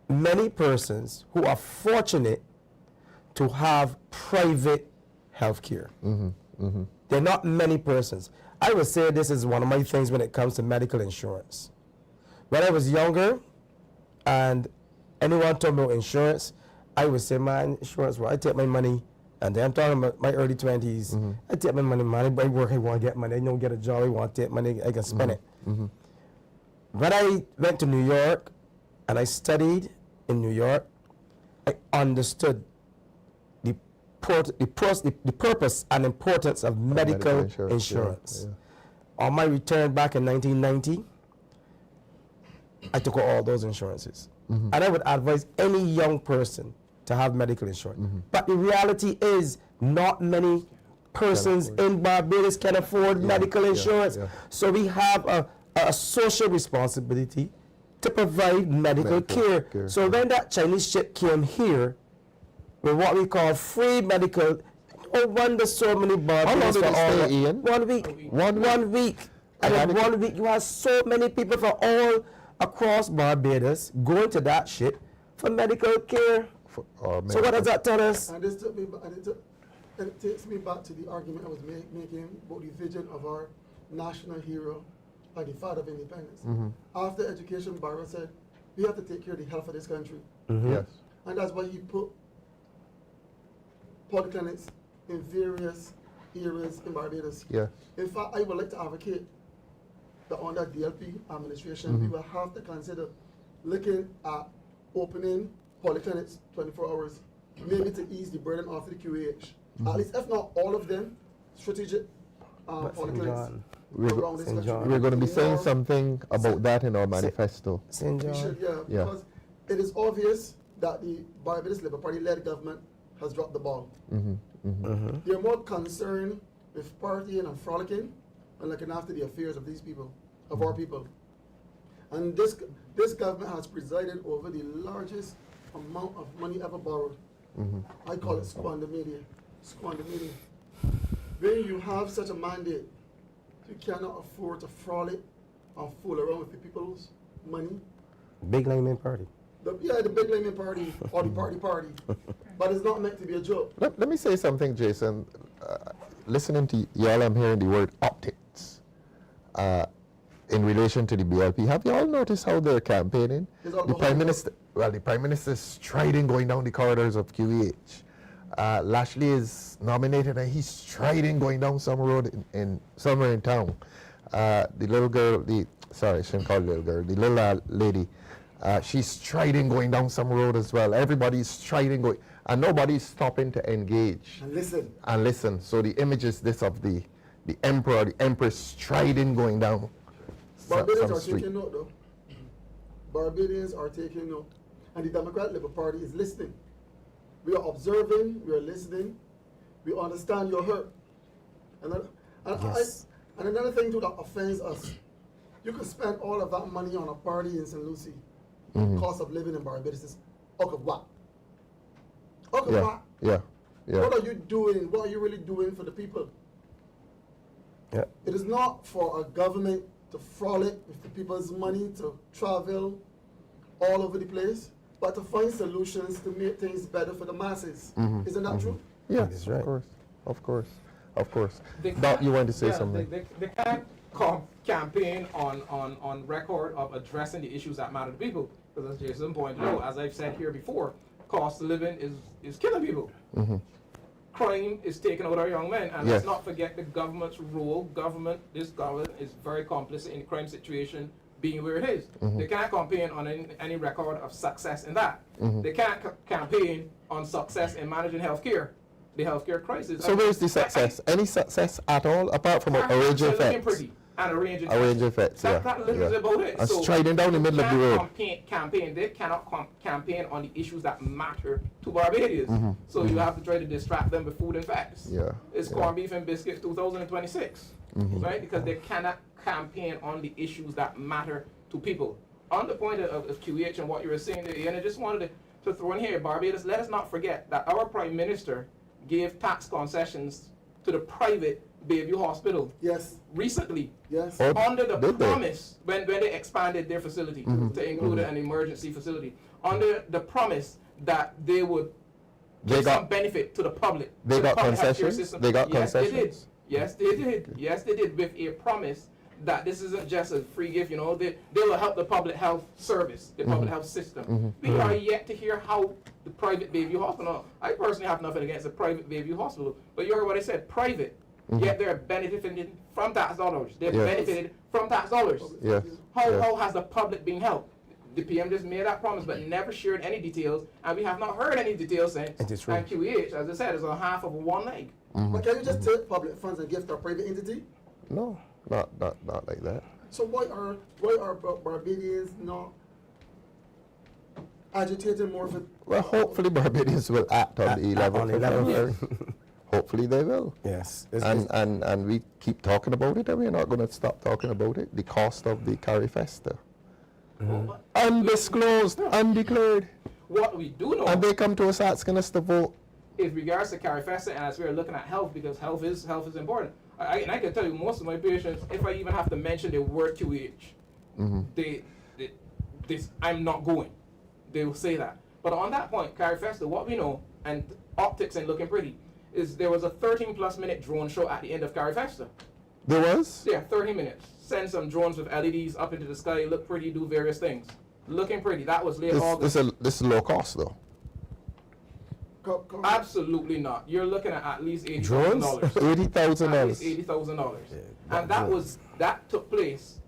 many persons who are fortunate to have private healthcare. There are not many persons. I would say this is one of my things when it comes to medical insurance. When I was younger and anyone told me about insurance, I would say, man, insurance, well, I take my money, and then I'm talking about my early 20s, I take my money, I work, I want to get money, I don't get a job, I want to take money, I can spend it. When I went to New York and I studied in New York, I understood the purpose and importance of medical insurance. On my return back in 1990, I took all those insurances. And I would advise any young person to have medical insurance. But the reality is not many persons in Barbados can afford medical insurance. So we have a social responsibility to provide medical care. So when that Chinese ship came here with what we call free medical, no wonder so many Barbadians for all
Ian?
1 week. 1 week. And in 1 week you have so many people from all across Barbados going to that ship for medical care. So what does that tell us?
And this took me, and it takes me back to the argument I was making about the vision of our national hero, like the father of independence. After education, Barbados said, we have to take care of the health of this country.
Yes.
And that's why he put polyclinics in various areas in Barbados.
Yeah.
In fact, I would like to advocate that under DLP administration, we will have to consider looking at opening polyclinics 24 hours, maybe to ease the burden off the QAH. At least, if not all of them, strategic polyclinics around this country.
We're going to be saying something about that in our manifesto.
We should, because it is obvious that the Barbados Labour Party-led government has dropped the ball. They're more concerned with partying and frolicking and looking after the affairs of these people, of our people. And this government has presided over the largest amount of money ever borrowed. I call it squander media. Squander media. When you have such a mandate, you cannot afford to frolic or fool around with the people's money.
Big layman party.
The big layman party or the party. But it's not meant to be a joke.
Let me say something, Jason. Listening to y'all, I'm hearing the word optics in relation to the BLP. Have you all noticed how they're campaigning? The Prime Minister is striding going down the corridors of QEH. Lashley is nominated and he's striding going down some road somewhere in town. The little girl, sorry, I shouldn't call her little girl, the little lady, she's striding going down some road as well. Everybody's striding going, and nobody's stopping to engage. And listen. So the image is this of the emperor, the empress striding going down
Barbadians
some
are
street.
taking note, though. Barbadians are taking note. And the Democratic Labour Party is listening. We are observing, we are listening, we understand your hurt. And another thing too that offends us, you could spend all of that money on a party in St. Lucie. Cost of living in Barbados is what? What are you doing? What are you really doing for the people? It is not for a government to frolic with the people's money, to travel all over the place, but to find solutions to make things better for the masses. Isn't that true?
Yes, right. Of course. Doc, you want to say something?
They can't campaign on record of addressing the issues that matter to people. Because as Jason pointed out, as I've said here before, cost of living is killing people. Crime is taking out our young men. And let's not forget the government's role. This government is very complicit in the crime situation being where it is. They can't campaign on any record of success in that. They can't campaign on success in managing healthcare, the healthcare crisis.
So where's the success? Any success at all, apart from arranging effects?
And arranging
effects,
That literally is about it.
And striding down the middle of the road.
They cannot campaign on the issues that matter to Barbadians. So you have to try to distract them with food and facts. It's corned beef and biscuits 2026. right? Because they cannot campaign on the issues that matter to people. On the point of QEH and what you were saying there, and I just wanted to throw in here, Barbados, let us not forget that our Prime Minister gave tax concessions to the private Bayview Hospital.
Yes.
Recently.
Yes.
Under the promise, when they expanded their facility to include an emergency facility, under the promise that they would give some benefit to the public.
They got concessions? They got concessions?
Yes, they did. Yes, they did, with a promise that this isn't just a free gift, you know, they will help the public health service, the public health system. We are yet to hear how the private Bayview Hospital, I personally have nothing against the private Bayview Hospital, but you heard what I said, private, yet they're benefiting from tax dollars. They're benefited from tax dollars.
Yes.
How has the public been helped? The PM just made that promise, but never shared any details, and we have not heard any details since. And QEH, as I said, is on half of one leg.
But can you just take public funds and give to a private entity?
No, not like that.
So why are Barbadians not agitating more for?
Well, hopefully Barbadians will act on the 11th of February. Hopefully they will.
Yes.
And we keep talking about it, and we're not going to stop talking about it. The cost of the Carry Festa. Undisclosed, undeclared.
What we do know,
and they come to us asking us to vote.
Is regards to Carry Festa, and as we're looking at health, because health is important. And I can tell you, most of my patients, if I even have to mention the word QEH, I'm not going. They will say that. But on that point, Carry Festa, what we know, and optics and looking pretty, is there was a 13+ minute drone show at the end of Carry Festa.
There was?
Yeah, 30 minutes. Send some drones with LEDs up into the sky, look pretty, do various things. Looking pretty. That was late August.
This is low cost, though.
Absolutely not. You're looking at least $80,000.
$80,000.
At least $80,000. And that took place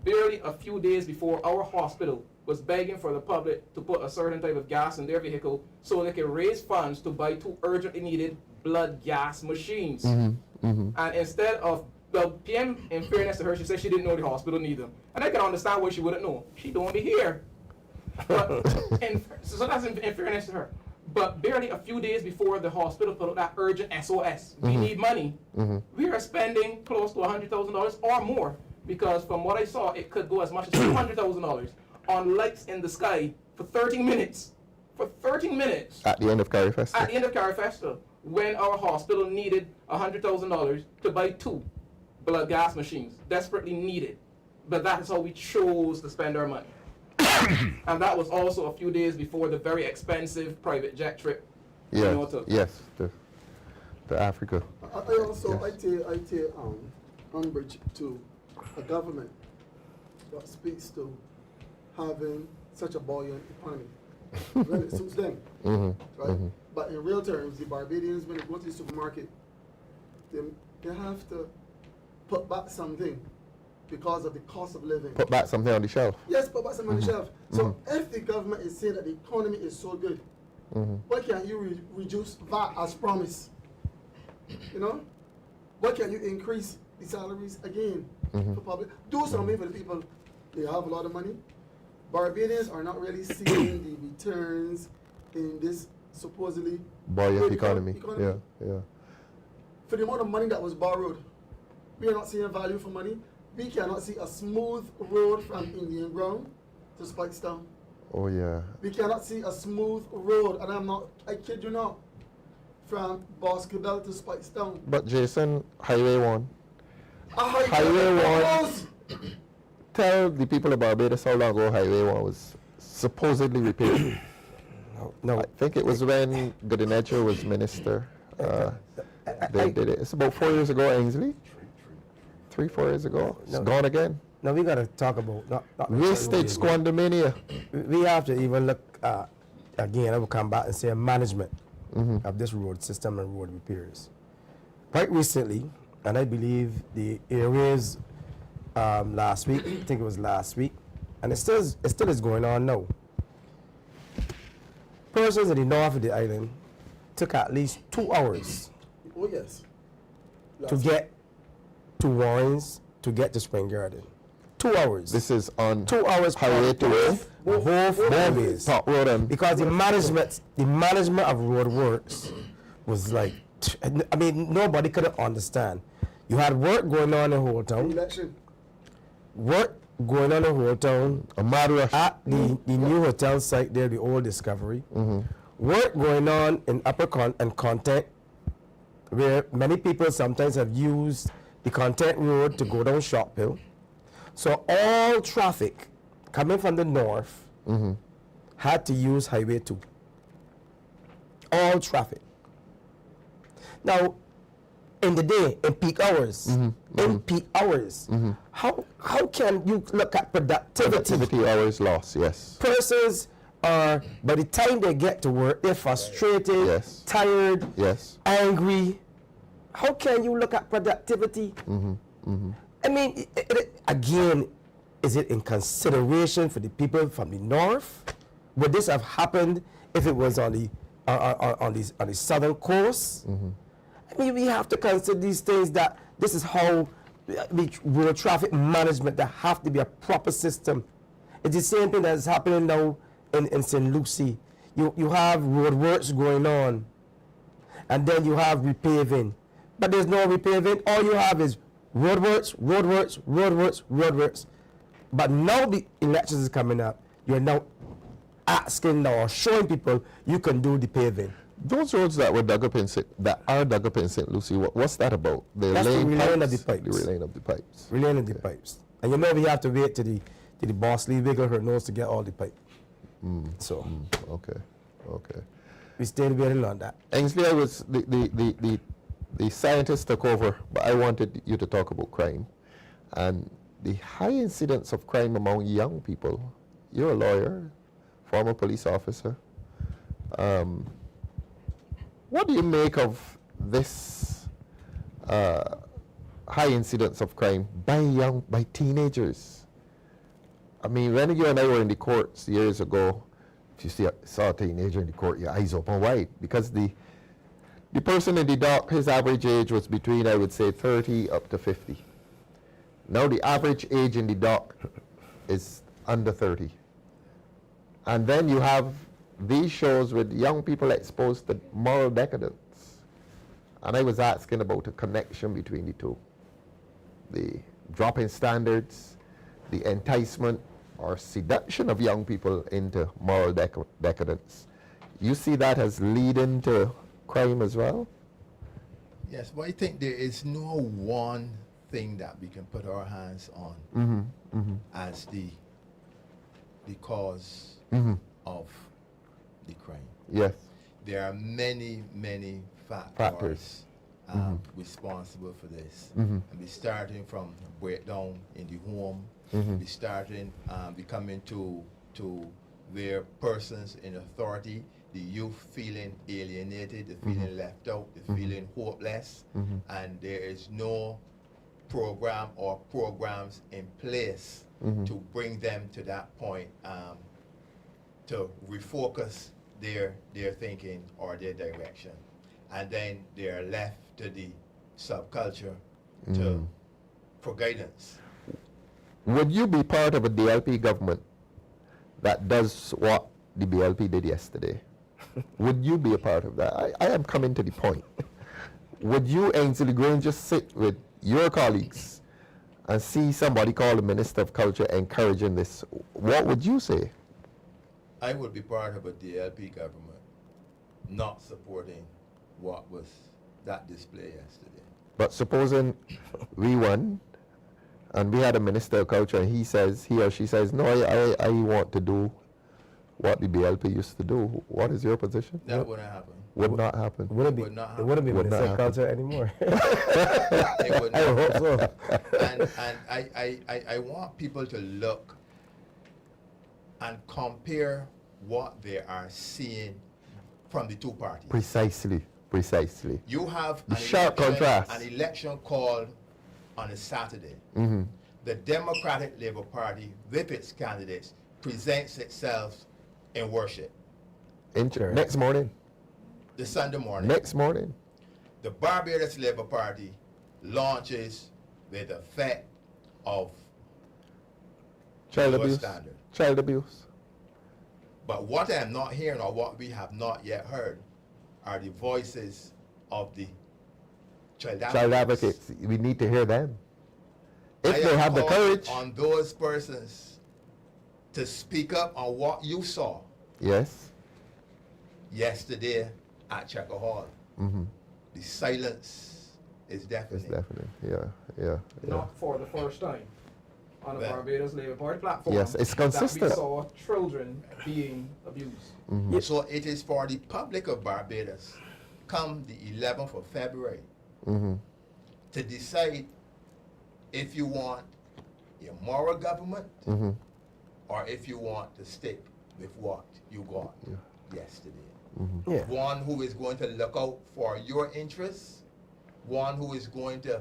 barely a few days before our hospital was begging for the public to put a certain type of gas in their vehicle so they could raise funds to buy 2 urgently needed blood gas machines. And instead of the PM, in fairness to her, she said she didn't know the hospital needed them. And I can understand why she wouldn't know. She don't be here. But so that's in fairness to her. But barely a few days before the hospital put out that urgent SOS, we need money, we are spending close to $100,000 or more, because from what I saw, it could go as much as $200,000 on lights in the sky for 13 minutes. For 13 minutes.
At the end of Carry Festa.
At the end of Carry Festa, when our hospital needed $100,000 to buy 2 blood gas machines, desperately needed. But that is how we chose to spend our money. And that was also a few days before the very expensive private jet trip.
Yes, to Africa.
I take umbrage to a government that speaks to having such a buoyant economy. When it suits them, right? But in real terms, the Barbadians, when they go to the supermarket, they have to put back something because of the cost of living.
Put back something on the shelf.
Yes, put back something on the shelf. So if the government is saying that the economy is so good, why can't you reduce VAT as promised? You know? Why can't you increase the salaries again for public? Do something for the people. They have a lot of money. Barbadians are not really seeing the returns in this supposedly
buoyant economy. Yeah.
For the amount of money that was borrowed, we are not seeing value for money. We cannot see a smooth road from Indian Ground to Spikestown.
Oh yeah.
We cannot see a smooth road, and I kid you not, from Boscobel to Spikestown.
But Jason, Highway 1.
Highway
1. Tell the people of Barbados how long ago Highway 1 was supposedly repaired. No. I think it was when Goodenough was minister. They did it. It's about 4 years ago, Ensley. 3-4 years ago. It's gone again.
Now we got to talk about not
wastage squandermania.
We have to even look again. I will come back and say management of this road system and road repairs. Quite recently, and I believe the areas last week. I think it was last week, and it still is going on now. Persons in the north of the island took at least 2 hours.
Oh yes.
To get to Warren's, to get to Spring Garden. 2 hours.
This is on
2 hours
highway to
both ways.
Top road and
because the management of road works was like, I mean, nobody could understand. You had work going on in Whole Town.
Election.
Work going on in Whole Town.
A mad rush.
At the new hotel site there, the old Discovery. Work going on in and Content, where many people sometimes have used the Content Road to go down Shop Hill. So all traffic coming from the north had to use Highway 2. All traffic. Now, in the day, in peak hours, how can you look at productivity?
Productivity hours lost, yes.
Persons are, by the time they get to work, they're frustrated,
Yes.
tired,
Yes.
angry. How can you look at productivity? I mean, again, is it in consideration for the people from the north? Would this have happened if it was on the southern coast? I mean, we have to consider these things, that this is how road traffic management, there have to be a proper system. It's the same thing that's happening now in St. Lucie. You have road works going on, and then you have repaving. But there's no repaving. All you have is roadworks. But now the elections is coming up. You're now asking or showing people you can do the paving.
Those roads that were dug up in St. Lucie, what's that about?
That's the relaying of the pipes.
The relaying of the pipes.
Relaying of the pipes. And you know we have to wait till the boss Lee wiggle her nose to get all the pipe.
Okay.
We stayed waiting on that.
Ensley, the scientists took over, but I wanted you to talk about crime and the high incidence of crime among young people. You're a lawyer, former police officer. What do you make of this high incidence of crime by teenagers? I mean, when you and I were in the courts years ago, if you saw a teenager in the court, your eyes open wide, because the person in the dock, his average age was between, I would say, 30 up to 50. Now the average age in the dock is under 30. And then you have these shows with young people exposed to moral decadence. And I was asking about a connection between the two. The drop in standards, the enticement or seduction of young people into moral decadence. You see that as leading to crime as well?
Yes, but I think there is no one thing that we can put our hands on as the cause of the crime.
Yes.
There are many factors responsible for this. And we starting from breakdown in the home, we starting coming to where persons in authority, the youth feeling alienated, the feeling left out, the feeling hopeless, and there is no program or programs in place to bring them to that point, to refocus their thinking or their direction. And then they are left to the subculture for guidance.
Would you be part of a DLP government that does what the BLP did yesterday? Would you be a part of that? I am coming to the point. Would you, Ensley Grainger, just sit with your colleagues and see somebody called the Minister of Culture encouraging this? What would you say?
I would be part of a DLP government not supporting what was that display yesterday.
But supposing we won and we had a Minister of Culture and he or she says, no, I want to do what the BLP used to do. What is your position?
That wouldn't happen.
Would not happen.
Would it wouldn't be Minister of Culture anymore.
It would not.
I hope so.
And I want people to look and compare what they are seeing from the two parties.
Precisely.
You have
an
election called on a Saturday. The Democratic Labour Party, with its candidates, presents itself in worship.
Next morning.
The Sunday morning.
Next morning.
The Barbados Labour Party launches with the threat of
child abuse.
Standard.
Child abuse.
But what I am not hearing, or what we have not yet heard, are the voices of the
child advocates. We need to hear them. If
I
they
am
have the
calling
courage.
on those persons to speak up on what you saw
Yes.
yesterday at Checker Hall.
Mm-hmm.
The silence is deafening.
It's definite. Yeah. Yeah.
Not for the first time on the
Well,
Barbados Labour Party platform.
Yes, it's
that we
consistent.
saw children being abused.
Mm-hmm.
So it is for the public of Barbados, come the 11th of February,
Mm-hmm.
to decide if you want a moral government
Mm-hmm.
or if you want to stick with what you got yesterday.
Mm-hmm.
Yeah.
One who is going to look out for your interests, one who is going to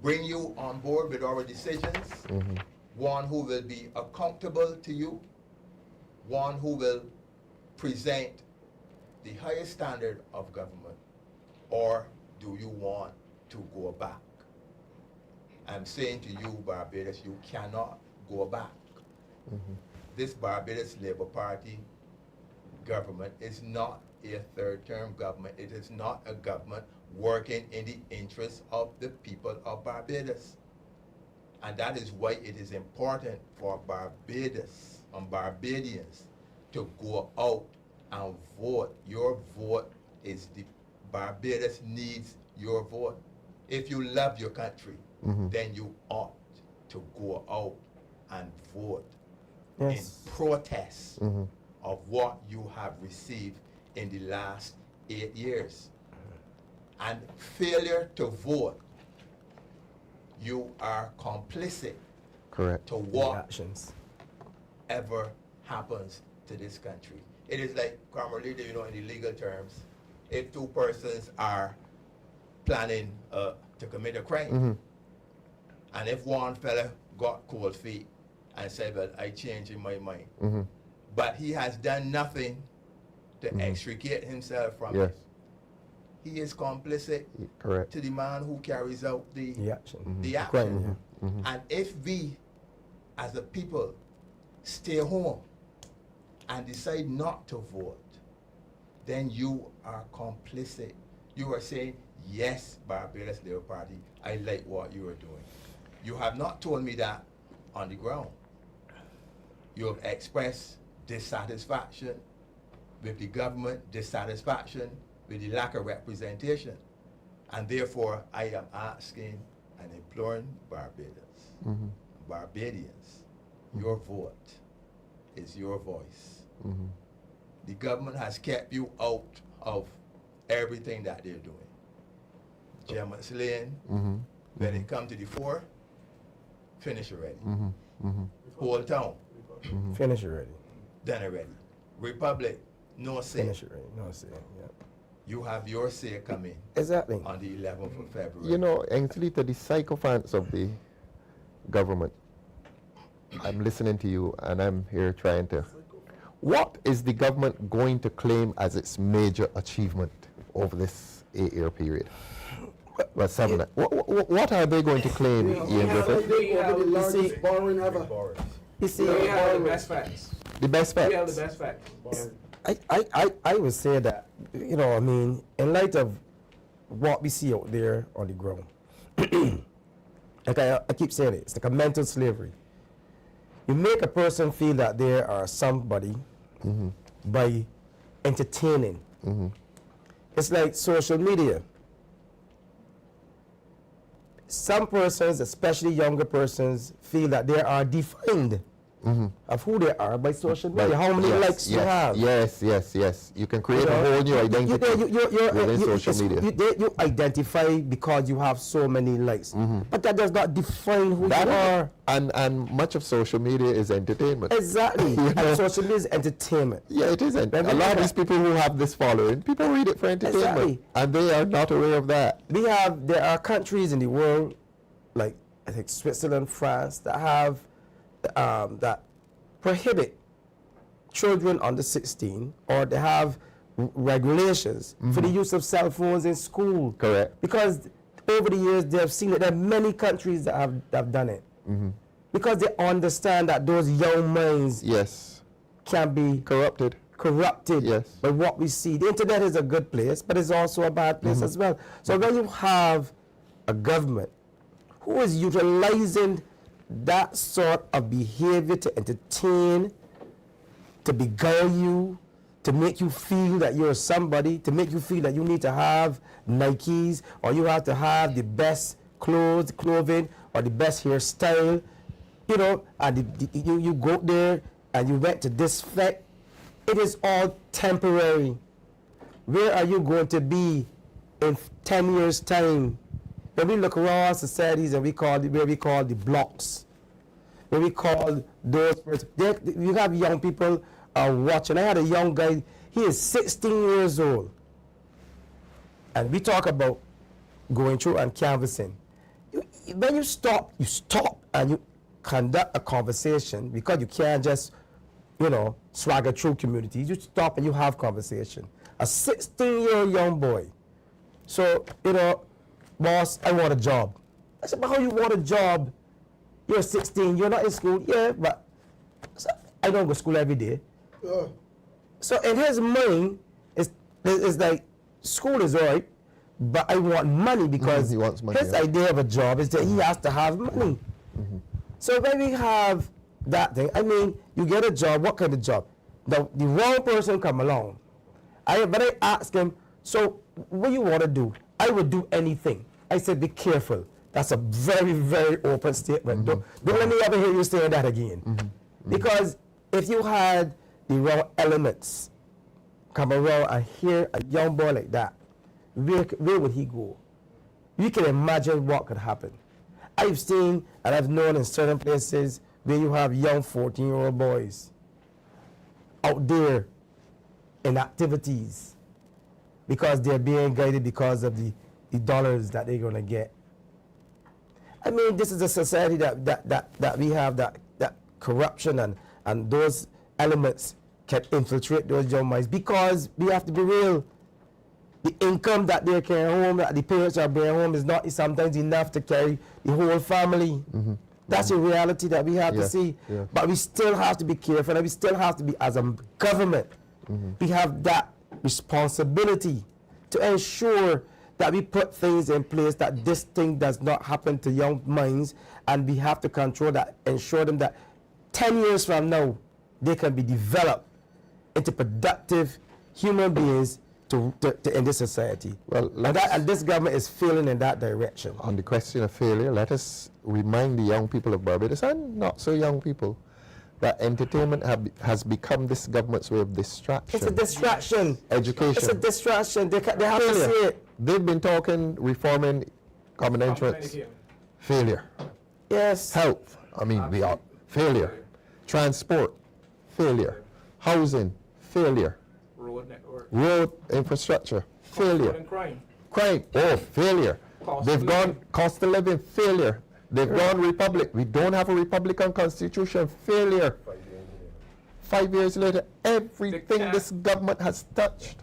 bring you on board with our decisions,
Mm-hmm.
one who will be accountable to you, one who will present the highest standard of government, or do you want to go back? I'm saying to you, Barbados, you cannot go back.
Mm-hmm.
This Barbados Labour Party government is not a third-term government. It is not a government working in the interests of the people of Barbados. And that is why it is important for Barbados and Barbadians to go out and vote. Your vote is the Barbados needs your vote. If you love your country,
Mm-hmm.
then you ought to go out and vote
Yes.
in protest
Mm-hmm.
of what you have received in the last 8 years. And failure to vote, you are complicit
Correct.
to
The
what
actions.
ever happens to this country. It is like, Carmelita, you know, in the legal terms, if two persons are planning to commit a crime,
Mm-hmm.
and if one fella got cold feet and said, well, I changed in my mind,
Mm-hmm.
but he has done nothing to
Mhm.
extricate himself from
Yes.
it, he is complicit
Correct.
to the man who carries out the
action.
the
The
action.
crime, yeah.
Mm-hmm.
And if we, as a people, stay home and decide not to vote, then you are complicit. You are saying, yes, Barbados Labour Party, I like what you are doing. You have not told me that on the ground. You have expressed dissatisfaction with the government, dissatisfaction with the lack of representation. And therefore, I am asking and imploring Barbados,
Mm-hmm.
Barbadians, your vote is your voice.
Mm-hmm.
The government has kept you out of everything that they're doing. German slaying,
Mm-hmm.
when it come to the fore, finish already.
Mm-hmm. Mm-hmm.
Whole town,
Finish already.
done already. Republic, no say.
Finish already. No, see. Yeah.
You have your say coming
Exactly.
on the 11th of February.
You know, Ensley, to the sycophants of the government, I'm listening to you and I'm here trying to. What is the government going to claim as its major achievement over this 8-year period? Well, 7. What are they going to claim, Ian Griffith?
We have
the
the
largest borrowing ever.
You see,
We have the best facts.
The best
We have
facts.
the best facts.
I would say that, you know, I mean, in light of what we see out there on the ground, like I keep saying it, it's like a mental slavery. You make a person feel that they are somebody by entertaining. It's like social media. Some persons, especially younger persons, feel that they are defined of who they are by social media. How many likes you have.
Yes. You can create a whole new identity within social media.
You identify because you have so many likes, but that does not define who you are.
And much of social media is entertainment.
Exactly.
You know?
And social media is entertainment.
Yeah, it is. A lot of these people who have this following, people read it for entertainment,
Exactly.
and they are not aware of that.
There are countries in the world, like I think Switzerland, France, that have that prohibit children under 16, or they have regulations for the use of cell phones in school.
Correct.
Because over the years they have seen that there are many countries that have done it. Because they understand that those young minds
Yes.
can be
Corrupted.
corrupted by what we see. The internet is a good place, but it's also a bad place as well. So when you have a government who is utilizing that sort of behavior to entertain, to beguile you, to make you feel that you're somebody, to make you feel that you need to have Nikes, or you have to have the best clothing, or the best hairstyle, you know, and you go there and you went to this fact. It is all temporary. Where are you going to be in 10 years' time? When we look around societies and where we call the blocks, where we call those, you have young people watching. I had a young guy, he is 16 years old. And we talk about going through and canvassing. When you stop and you conduct a conversation, because you can't just, you know, swagger through communities. You stop and you have conversation. A 16-year-old young boy. So, you know, boss, I want a job. I said, but how you want a job? You're 16, you're not in school. Yeah, but I don't go to school every day. So in his mind, it's like, school is all right, but I want money, because
he wants money,
his idea of a job is that he has to have money. So when we have that thing, I mean, you get a job, what kind of job? The wrong person come along. But I asked him, so what you want to do? I would do anything. I said, be careful. That's a very, very open statement. Don't let me ever hear you say that again. Because if you had the wrong elements come around and hear a young boy like that, where would he go? You can imagine what could happen. I've seen and I've known in certain places where you have young 14-year-old boys out there in activities because they're being guided because of the dollars that they're going to get. I mean, this is a society that we have, that corruption and those elements can infiltrate those young minds, because we have to be real. The income that they're carrying home, that the parents are bringing home, is not sometimes enough to carry the whole family. That's a reality that we have to see. But we still have to be careful, and we still have to be, as a government, we have that responsibility to ensure that we put things in place that this thing does not happen to young minds, and we have to control that, ensure them that 10 years from now, they can be developed into productive human beings in this society. Well, and this government is failing in that direction.
On the question of failure, let us remind the young people of Barbados, and not so young people, that entertainment has become this government's way of distraction.
It's a distraction.
Education.
It's a distraction. They have to see it.
They've been talking reforming common entrance. Failure.
Yes.
Health. I mean, we are failure. Transport. Failure. Housing. Failure.
Road network.
Road infrastructure. Failure.
And crime.
Crime. Oh, failure. They've gone cost of living. Failure. They've gone republic. We don't have a Republican constitution. Failure. 5 years later, everything this government has touched,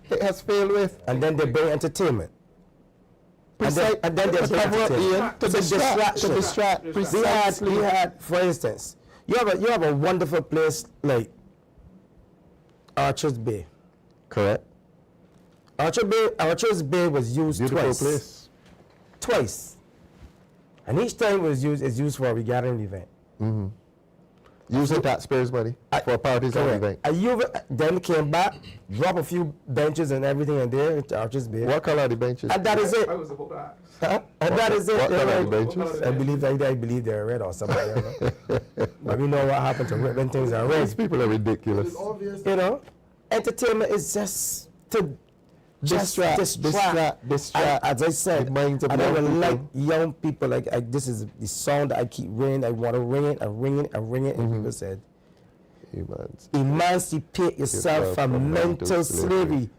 it has failed with.
And then they bring entertainment. And then they bring entertainment.
To distract.
We had, for instance, you have a wonderful place like Archer's Bay.
Correct.
Archer's Bay was used
twice.
Twice. And each time it was used for a regathering event.
Using taxpayers' money for parties and event.
Then came back, drop a few benches and everything in there into Archer's Bay.
What color are the benches?
And that is it.
I was about to ask.
And that is it.
What color are the benches?
I believe they're red or something. But we know what happened to when things are red.
These people are ridiculous.
You know, entertainment is just to distract. As I said, I don't like young people. Like this is the song that I keep ringing. I want to ring it and ring it and ring it. And people said, emancipate yourself from mental slavery.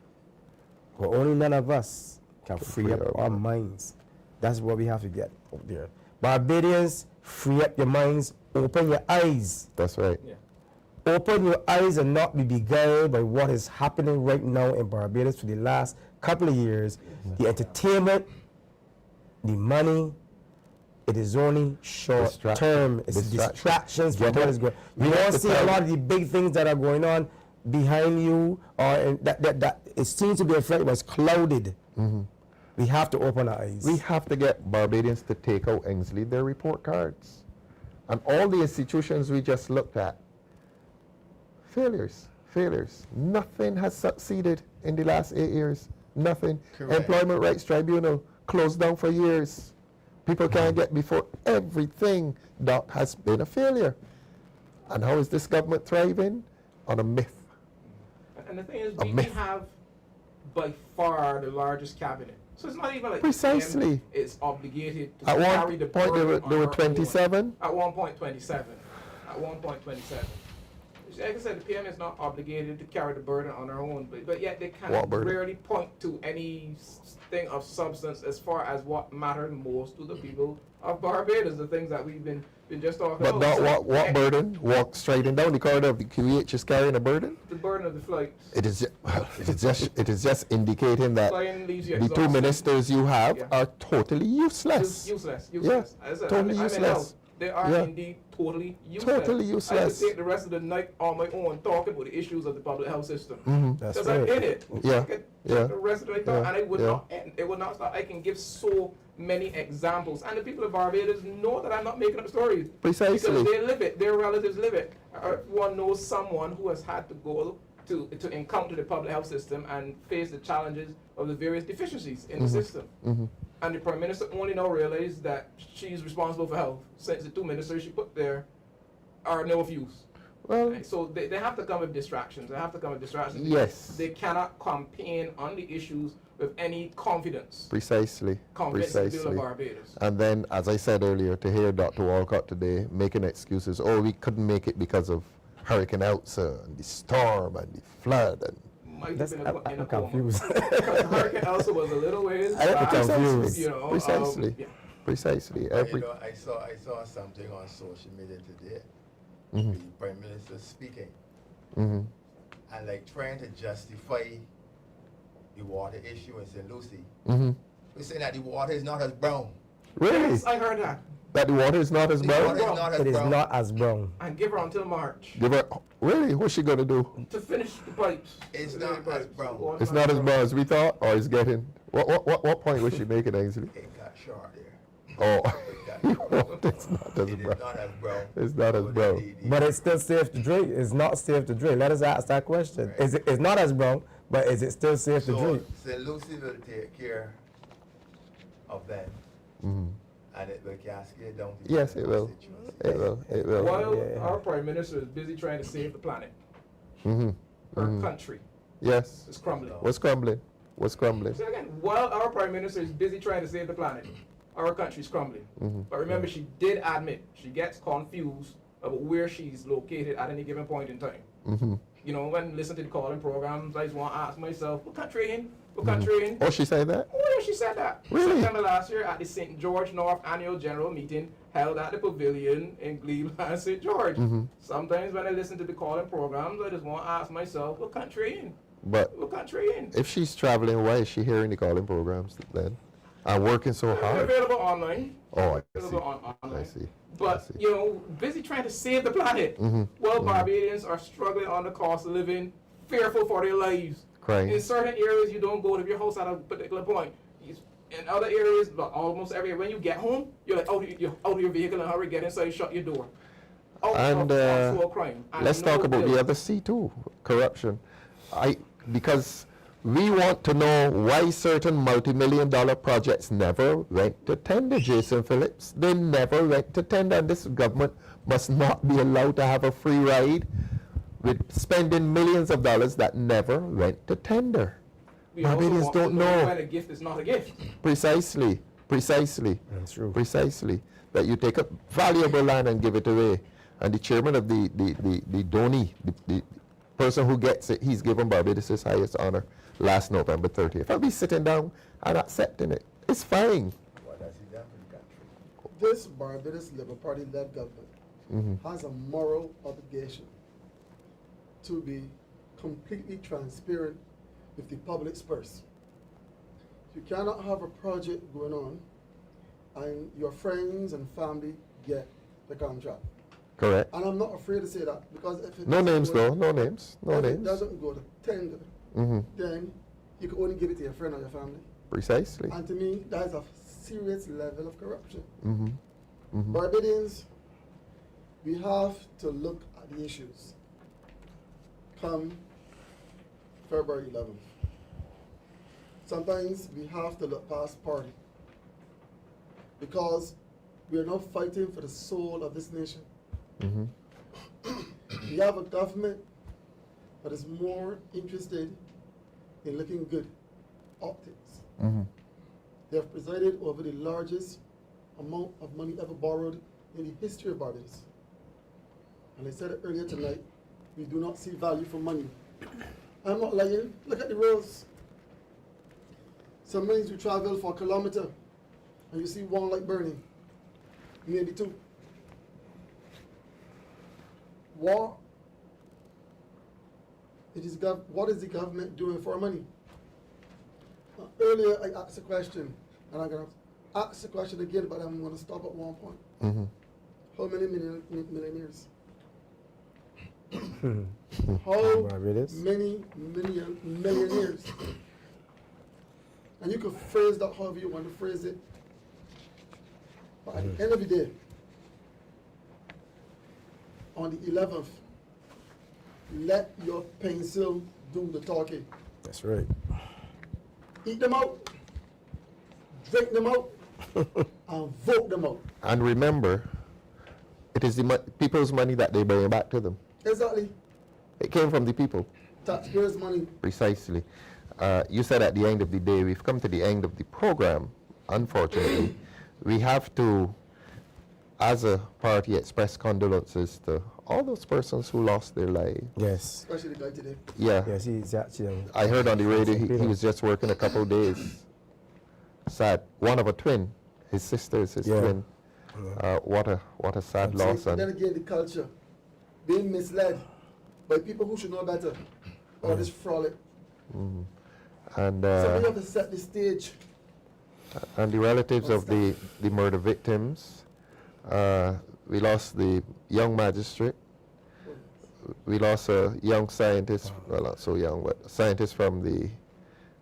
Well, only none of us can free up our minds. That's what we have to get up there. Barbadians, free up your minds. Open your eyes.
That's right.
Yeah.
Open your eyes and not be beguiled by what is happening right now in Barbados for the last couple of years. The entertainment, the money, it is only short term. It's distractions from what is going on. You don't see a lot of the big things that are going on. behind you, or that it seems to be a flag was clouded. We have to open our eyes.
We have to get Barbadians to take out Ensley their report cards. And all the institutions we just looked at, failures. Nothing has succeeded in the last 8 years. Nothing.
Correct.
Employment Rights Tribunal closed down for years. People can't get before. Everything that has been a failure. And how is this government thriving? On a myth.
And the thing is, we have by far the largest cabinet. So it's not even like
Precisely.
it's obligated to
At
carry
one
the
point they
burden
were
on our
27.
own. At one point 27. At one point 27. Like I said, the PM is not obligated to carry the burden on our own, but yet they can rarely point to any thing of substance as far as what mattered most to the people of Barbados, the things that we've been just talking
But
about.
not what burden? Walk straight and down the corridor of the QEH is carrying a burden?
The burden of the flights.
It is just indicating that
Flying leaves you
the two
exhausted.
ministers you have are totally useless.
Useless.
Yeah,
As I
totally
mean,
useless.
They are
Yeah.
indeed totally useless.
Totally
I
useless.
could take the rest of the night on my own talking about the issues of the public health system.
That's
Because I'm
right.
in it.
Yeah.
I could
Yeah.
take the rest of the night
Yeah.
and it would
Yeah.
not end. It would not stop. I can give so many examples. And the people of Barbados know that I'm not making up stories.
Precisely.
Because they live it. Their relatives live it. Everyone knows someone who has had to go to encounter the public health system and face the challenges of the various deficiencies in the system. And the Prime Minister only now realized that she's responsible for health, since the two ministers she put there are no of use.
Well,
Right? So they have to come with distractions. They have to come with distractions.
Yes.
They cannot campaign on the issues with any confidence.
Precisely.
Convince the people of
Precisely.
Barbados.
And then, as I said earlier, to hear Dr. Walcott today making excuses, oh, we couldn't make it because of Hurricane Elsa and the storm and the flood. And
Might have
That's,
been in a
I'm
coma.
confused.
Because Hurricane Elsa was a little ways
I'm
back,
confused.
you know,
Precisely.
yeah.
Precisely.
But,
Every,
you know, I saw something on social media today. The Prime Minister speaking and like trying to justify the water issue in St. Lucie. We're saying that the water is not as brown.
Really?
Yes, I heard that.
That the water is not as
The
brown?
water is not as
It is
brown.
not as brown.
And give her until March
Give her, really? What's she going to do?
to finish the pipes.
It's
The
not
pipes.
as brown.
The water's
It's not as brown as we thought, or it's getting. What point was she making, Ainsley?
It got short there.
Oh,
It got
it's not as
It is
brown.
not as brown.
It's not as
So
brown.
But it's still safe to drink. It's not safe to drink. Let us ask that question.
Right.
It's not as brown, but is it still safe to
So
drink?
St. Lucie will take care of them, and it will cascade down to the
Yes, it will.
constituency.
It will. It will.
While
Yeah.
our Prime Minister is busy trying to save the planet, our country
Yes.
is crumbling.
What's crumbling? What's crumbling?
So again, while our Prime Minister is busy trying to save the planet, our country is crumbling. But remember, she did admit she gets confused about where she's located at any given point in time. You know, when listening to the calling programs, I just want to ask myself, what country in? What country in?
Oh, she said that?
Oh yeah, she said that.
Really?
September last year at the St. George North Annual General Meeting held at the Pavilion in Cleveland, St. George. Sometimes when I listen to the calling programs, I just want to ask myself, what country in?
But
What country in?
if she's traveling, why is she hearing the calling programs then? And working so
It's
hard?
available online.
Oh, I see.
Available online.
I see.
But,
I see.
you know, busy trying to save the planet. While Barbadians are struggling on the cost of living, fearful for their lives.
Crying.
In certain areas, you don't go to your house at a particular point. In other areas, but almost every when you get home, you're like, you're out of your vehicle and hurry, get inside, shut your door. Out
And
of actual crime. And
let's
no
talk about
bill.
the other C too, corruption. Because we want to know why certain multi-million-dollar projects never went to tender, Jason Phillips. They never went to tender, and this government must not be allowed to have a free ride with spending millions of dollars that never went to tender.
We also
Barbadians
want to
don't know.
when a gift is not a gift.
Precisely.
That's true.
Precisely. That you take a valuable land and give it away. And the chairman of the donee, the person who gets it, he's given Barbados his highest honor last November 30th. I'll be sitting down and accepting it. It's fine.
What has he done for the country?
This Barbados Labour Party-led government has a moral obligation to be completely transparent with the public's purse. You cannot have a project going on and your friends and family get the contract.
Correct.
And I'm not afraid to say that, because if it
No
doesn't
names
go-
though, no names, no
if it
names.
doesn't go to tender, then you can only give it to your friend or your family.
Precisely.
And to me, that is a serious level of corruption.
Mm-hmm.
Barbadians, we have to look at the issues come February 11th. Sometimes we have to look past party, because we are now fighting for the soul of this nation. We have a government that is more interested in looking good, optics. They have presided over the largest amount of money ever borrowed in the history of Barbados. And I said it earlier tonight, we do not see value for money. I'm not lying. Look at the roads. Sometimes you travel for a kilometer and you see one light burning, maybe two. What is the government doing for our money? Earlier I asked a question, and I'm going to ask the question again, but I'm going to stop at one point. How many millionaires? How many millionaires? And you can phrase that however you want to phrase it. But at the end of the day, on the 11th, let your pencil do the talking.
That's right.
Eat them out, drink them out, and vote them out.
And remember, it is the people's money that they bring back to them.
Exactly.
It came from the people.
Taxpayers' money.
Precisely. You said at the end of the day, we've come to the end of the program. Unfortunately, we have to, as a party, express condolences to all those persons who lost their lives.
Yes.
Especially the guy today.
Yeah.
Yes, he's actually.
I heard on the radio he was just working a couple of days. Sad. One of a twin. His sister is his twin. What a sad loss.
And then again, the culture. Being misled by people who should know better. Or this frolic.
And
so we have to set the stage.
And the relatives of the murder victims. We lost the young magistrate. We lost a young scientist, well, not so young, but a scientist from the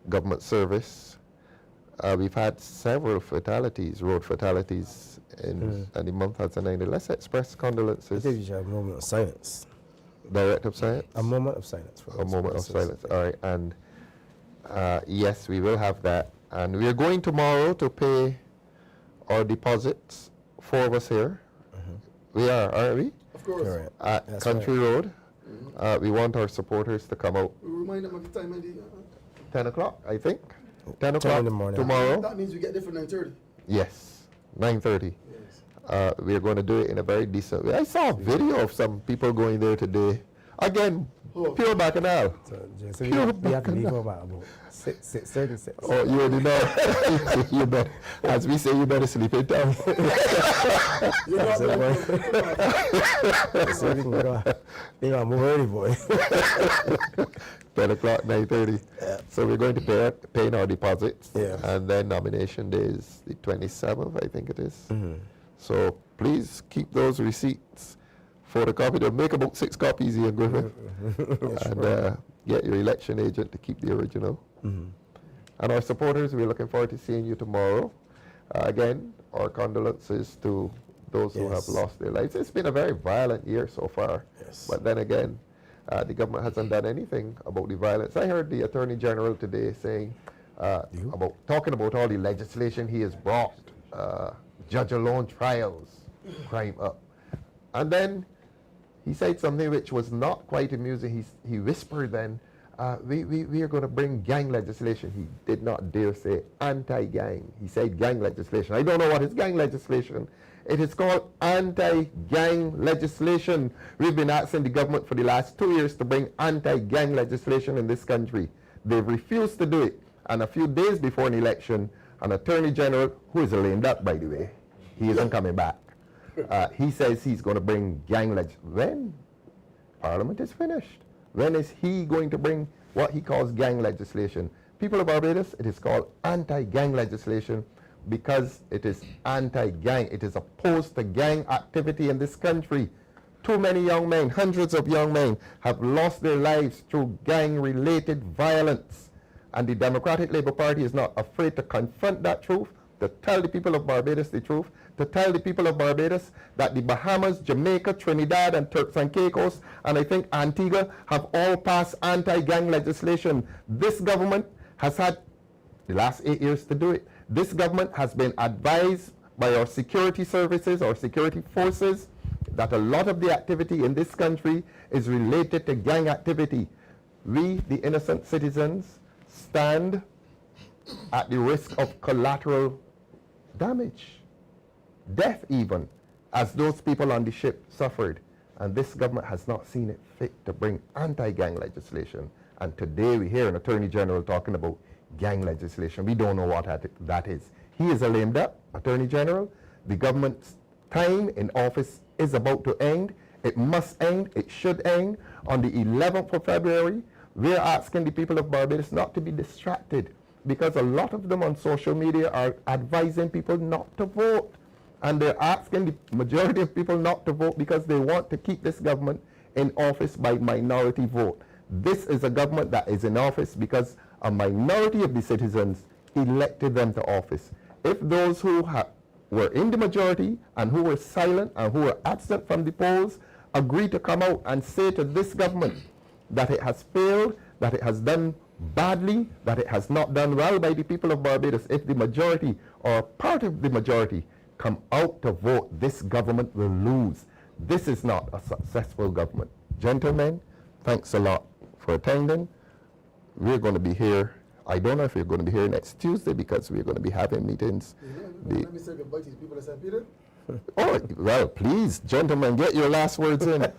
government service. We've had several fatalities, road fatalities, and the month has ended. Let's express condolences.
I think you should have a moment of silence.
Director of Science?
A moment of silence.
A moment of silence, all right. And yes, we will have that. And we are going tomorrow to pay our deposits, 4 of us here. We are, aren't we?
Of course.
Right.
At
That's
Country Road. We want our supporters to come out.
We remind them of the time.
10 o'clock, I think. 10
10
o'clock
in the morning.
tomorrow.
That means we get there for 9:30.
Yes, 9:30.
Yes.
We are going to do it in a very decent way. I saw a video of some people going there today. Again, pure bacchanal.
So we have to leave about 6:36.
Oh, you already know. You better, as we say, you better sleep in town.
So we can move early, boy.
10 o'clock, 9:30.
Yeah.
So we're going to pay in our deposits.
Yeah.
And then nomination day is the 27th, I think it is. So please keep those receipts, photocopy them, make about 6 copies here in Griffith. And get your election agent to keep the original. And our supporters, we're looking forward to seeing you tomorrow. Again, our condolences to those who have lost their lives. It's been a very violent year so far. But then again, the government hasn't done anything about the violence. I heard the Attorney General today saying, talking about all the legislation he has brought, judge alone trials, crime up. And then he said something which was not quite amusing. He whispered then, we are going to bring gang legislation. He did not dare say anti-gang. He said gang legislation. I don't know what is gang legislation. It is called anti-gang legislation. We've been asking the government for the last 2 years to bring anti-gang legislation in this country. They've refused to do it. And a few days before an election, an Attorney General, who is a lame duck, by the way, he isn't coming back. He says he's going to bring gang legislation. When Parliament is finished, when is he going to bring what he calls gang legislation? People of Barbados, it is called anti-gang legislation because it is anti-gang. It is opposed to gang activity in this country. Too many young men, hundreds of young men, have lost their lives through gang-related violence. And the Democratic Labour Party is not afraid to confront that truth, to tell the people of Barbados the truth, to tell the people of Barbados that the Bahamas, Jamaica, Trinidad, and Turks and Caicos, and I think Antigua, have all passed anti-gang legislation. This government has had the last 8 years to do it. This government has been advised by our security services, our security forces, that a lot of the activity in this country is related to gang activity. We, the innocent citizens, stand at the risk of collateral damage, death even, as those people on the ship suffered. And this government has not seen it fit to bring anti-gang legislation. And today we hear an Attorney General talking about gang legislation. We don't know what that is. He is a lame duck, Attorney General. The government's time in office is about to end. It must end. It should end. On the 11th of February, we're asking the people of Barbados not to be distracted, because a lot of them on social media are advising people not to vote. And they're asking the majority of people not to vote because they want to keep this government in office by minority vote. This is a government that is in office because a minority of the citizens elected them to office. If those who were in the majority and who were silent and who were absent from the polls agree to come out and say to this government that it has failed, that it has done badly, that it has not done well by the people of Barbados, if the majority or part of the majority come out to vote, this government will lose. This is not a successful government. Gentlemen, thanks a lot for attending. We're going to be here. I don't know if we're going to be here next Tuesday because we're going to be having meetings.
Let me say goodbye to these people that St. Peter.
Oh, well, please, gentlemen, get your last words in.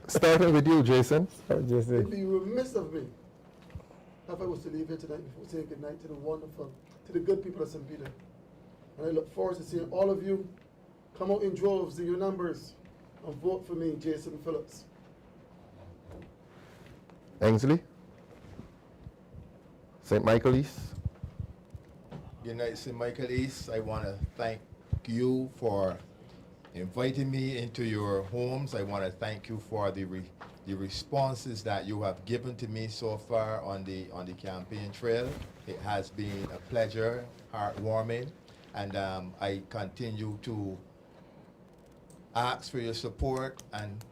Starting with you, Jason.
It'd be remiss of me if I was to leave here tonight before saying good night to the good people of St. Peter. And I look forward to seeing all of you come out in droves in your numbers and vote for me, Jason Phillips.
Ensley? St. Michael East?
Good night, St. Michael East. I want to thank you for inviting me into your homes. I want to thank you for the responses that you have given to me so far on the campaign trail. It has been a pleasure, heartwarming, and I continue to ask for your support, and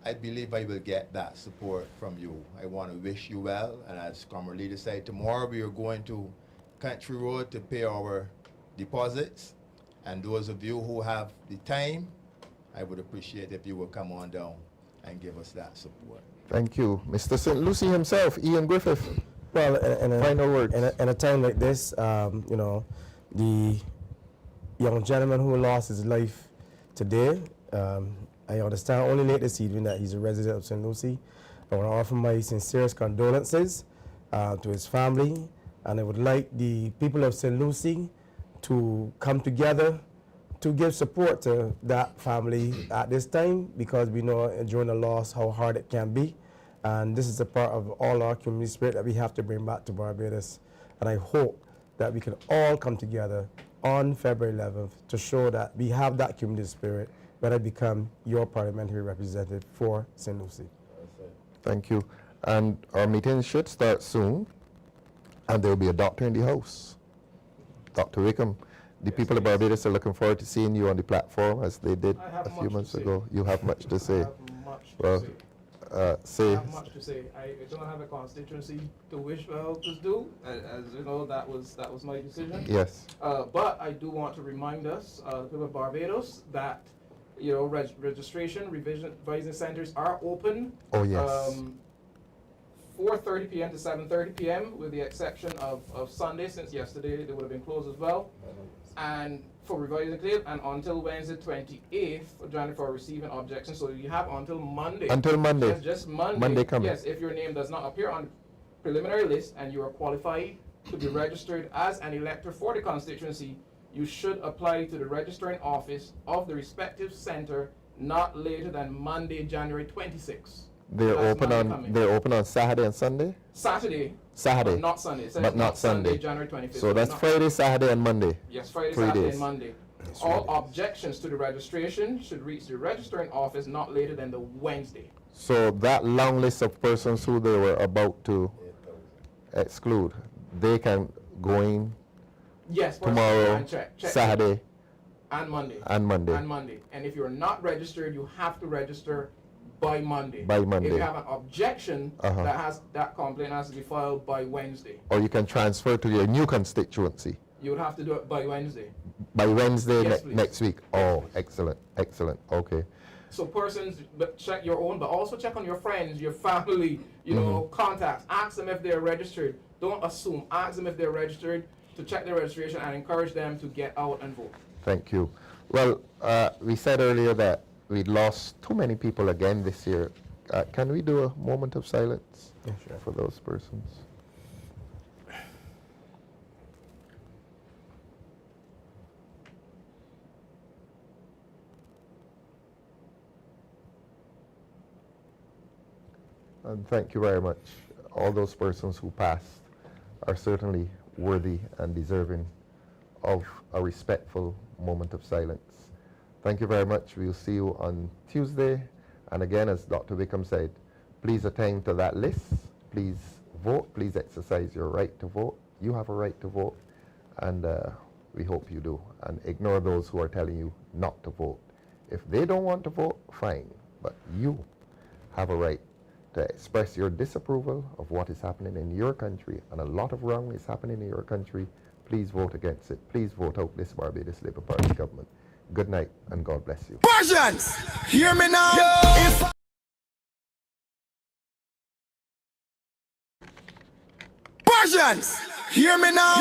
I believe I will get that support from you. I want to wish you well, and as Comrade Leader said, tomorrow we are going to Country Road to pay our deposits, and those of you who have the time, I would appreciate if you would come on down and give us that support.
Thank you. Mr. St. Lucie himself, Ian Griffith.
Well,
final words.
In a time like this, you know, the young gentleman who lost his life today, I understand only late this evening that he's a resident of St. Lucie. I want to offer my sincerest condolences to his family, and I would like the people of St. Lucie to come together to give support to that family at this time, because we know during the loss how hard it can be, and this is a part of all our community spirit that we have to bring back to Barbados. And I hope that we can all come together on February 11th to show that we have that community spirit when I become your parliamentary representative for St. Lucie.
Thank you. And our meeting should start soon, and there will be a doctor in the house, Dr. Wickham. The people of Barbados are looking forward to seeing you on the platform as they did a few months ago. You have much to say.
I have much to say. I don't have a constituency to wish for helpers do. As you know, that was my decision.
Yes.
But I do want to remind us, the people of Barbados, that registration, revision centers are open.
Oh yes.
4:30 p.m. to 7:30 p.m. with the exception of Sunday, since yesterday they would have been closed as well. And for revising claim, and until Wednesday 28th of January for receiving objections. So you have until Monday.
Until Monday.
Yes, just Monday.
Monday coming.
Yes, if your name does not appear on the preliminary list and you are qualified to be registered as an elector for the constituency, you should apply to the registering office of the respective center not later than Monday, January 26th.
They're open on Saturday and Sunday?
Saturday.
Saturday.
But not Sunday.
But not Sunday.
January 25th.
So that's Friday, Saturday, and Monday.
Yes, Friday,
3
Saturday,
days.
and Monday. All objections to the registration should reach the registering office not later than the Wednesday.
So that long list of persons who they were about to exclude, they can go in
Yes,
tomorrow,
and check
Saturday,
and Monday.
and Monday.
And Monday. And if you're not registered, you have to register by Monday.
By Monday.
If you have an objection, that complaint has to be filed by Wednesday.
Or you can transfer to your new constituency.
You would have to do it by Wednesday.
By Wednesday
Yes,
next week. Oh, excellent, excellent. Okay.
So persons, but check your own, but also check on your friends, your family, you know, contacts. Ask them if they're registered. Don't assume. Ask them if they're registered to check their registration and encourage them to get out and vote.
Thank you. Well, we said earlier that we lost too many people again this year. Can we do a moment of silence for those persons? And thank you very much. All those persons who passed are certainly worthy and deserving of a respectful moment of silence. Thank you very much. We'll see you on Tuesday. And again, as Dr. Wickham said, please attend to that list. Please vote. Please exercise your right to vote. You have a right to vote. And we hope you do. And ignore those who are telling you not to vote. If they don't want to vote, fine. But you have a right to express your disapproval of what is happening in your country, and a lot of wrong is happening in your country. Please vote against it. Please vote out this Barbados Labour Party government. Good night, and God bless you.
Persians, hear me now. Persians, hear me now.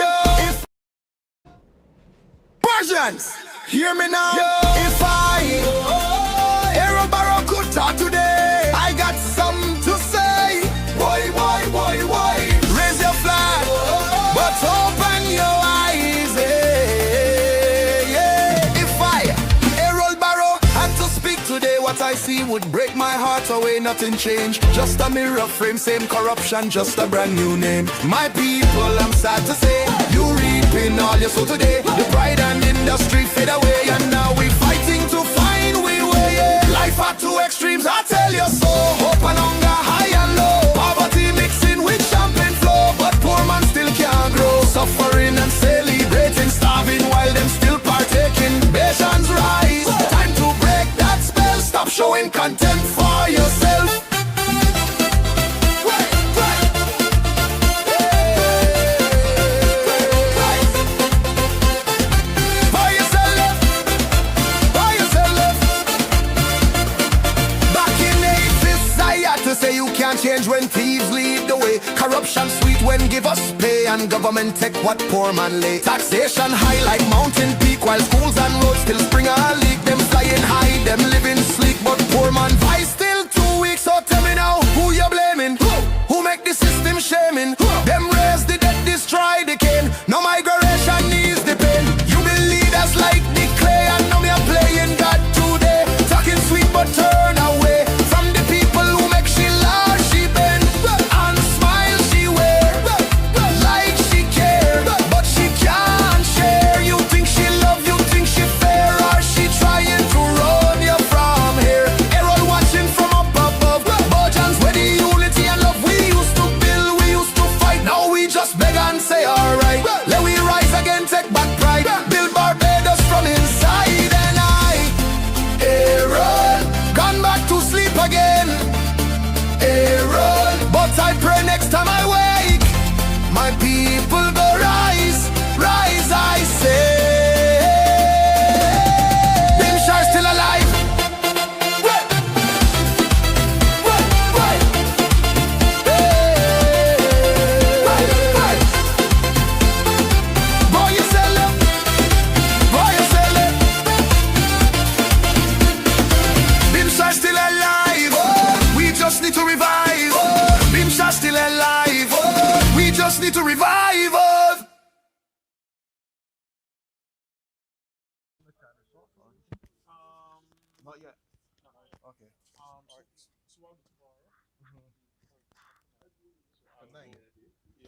Persians, hear me now. If I, Aaron Barrow could talk today, I got something to say. Why? Raise your flag, but open your eyes. If I, Aaron Barrow, had to speak today, what I see would break my heart away. Nothing changed, just a mirror frame, same corruption, just a brand new name. My people, I'm sad to say, you reaping all you sow today. The pride and industry fade away, and now we fighting to find we way. Life at two extremes, I tell you so. Hope and hunger, high and low. Poverty mixing with champagne flow, but poor man still can't grow. Suffering and celebrating, starving while them still partaking. Nations rise, time to break that spell. Stop showing contempt for yourself. Say you can't change when thieves lead the way. Corruption sweet when give us pay, and government take what poor man lay. Taxation high like mountain peak, while schools and roads still spring a leak. Them flying high, them living sleek, but poor man vice still 2 weeks. So tell me now, who you blaming? Who make the system shaming? Them raise the dead, destroy the cane. No migration needs the pain. You build leaders like the clay, and now me are playing God today. Talking sweet but turn away from the people who make she laugh, she bend and smile she wear like she care, but she can't share. You think she love, you think she fair, or she trying to run you from here? Errol watching from up above. Bojans where the unity and love we used to build, we used to fight. Now we just beg and say alright. Let we rise again, take back pride, build Barbados from inside. And I, Errol, gone back to sleep again. Aaron, but I pray next time I wake, my people go rise, rise, I say. Bimshar still alive. Boy, you sell it. Boy, you sell it. Bimshar still alive. We just need to revive. Bimshar still alive. We just need to revive.
Not yet. Okay. Good night.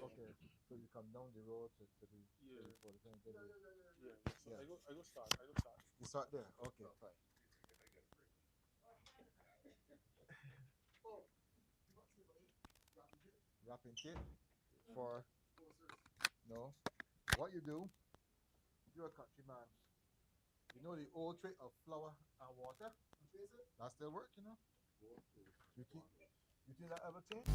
Okay.
So you come down the road to the
Yeah.
for the thing.
Yeah. So
Yeah.
I go start.
You start there. Okay, fine. Wrapping tape for no. What you do? You're a country man. You know the old trick of flour and water? That still work, you know? You think that ever change?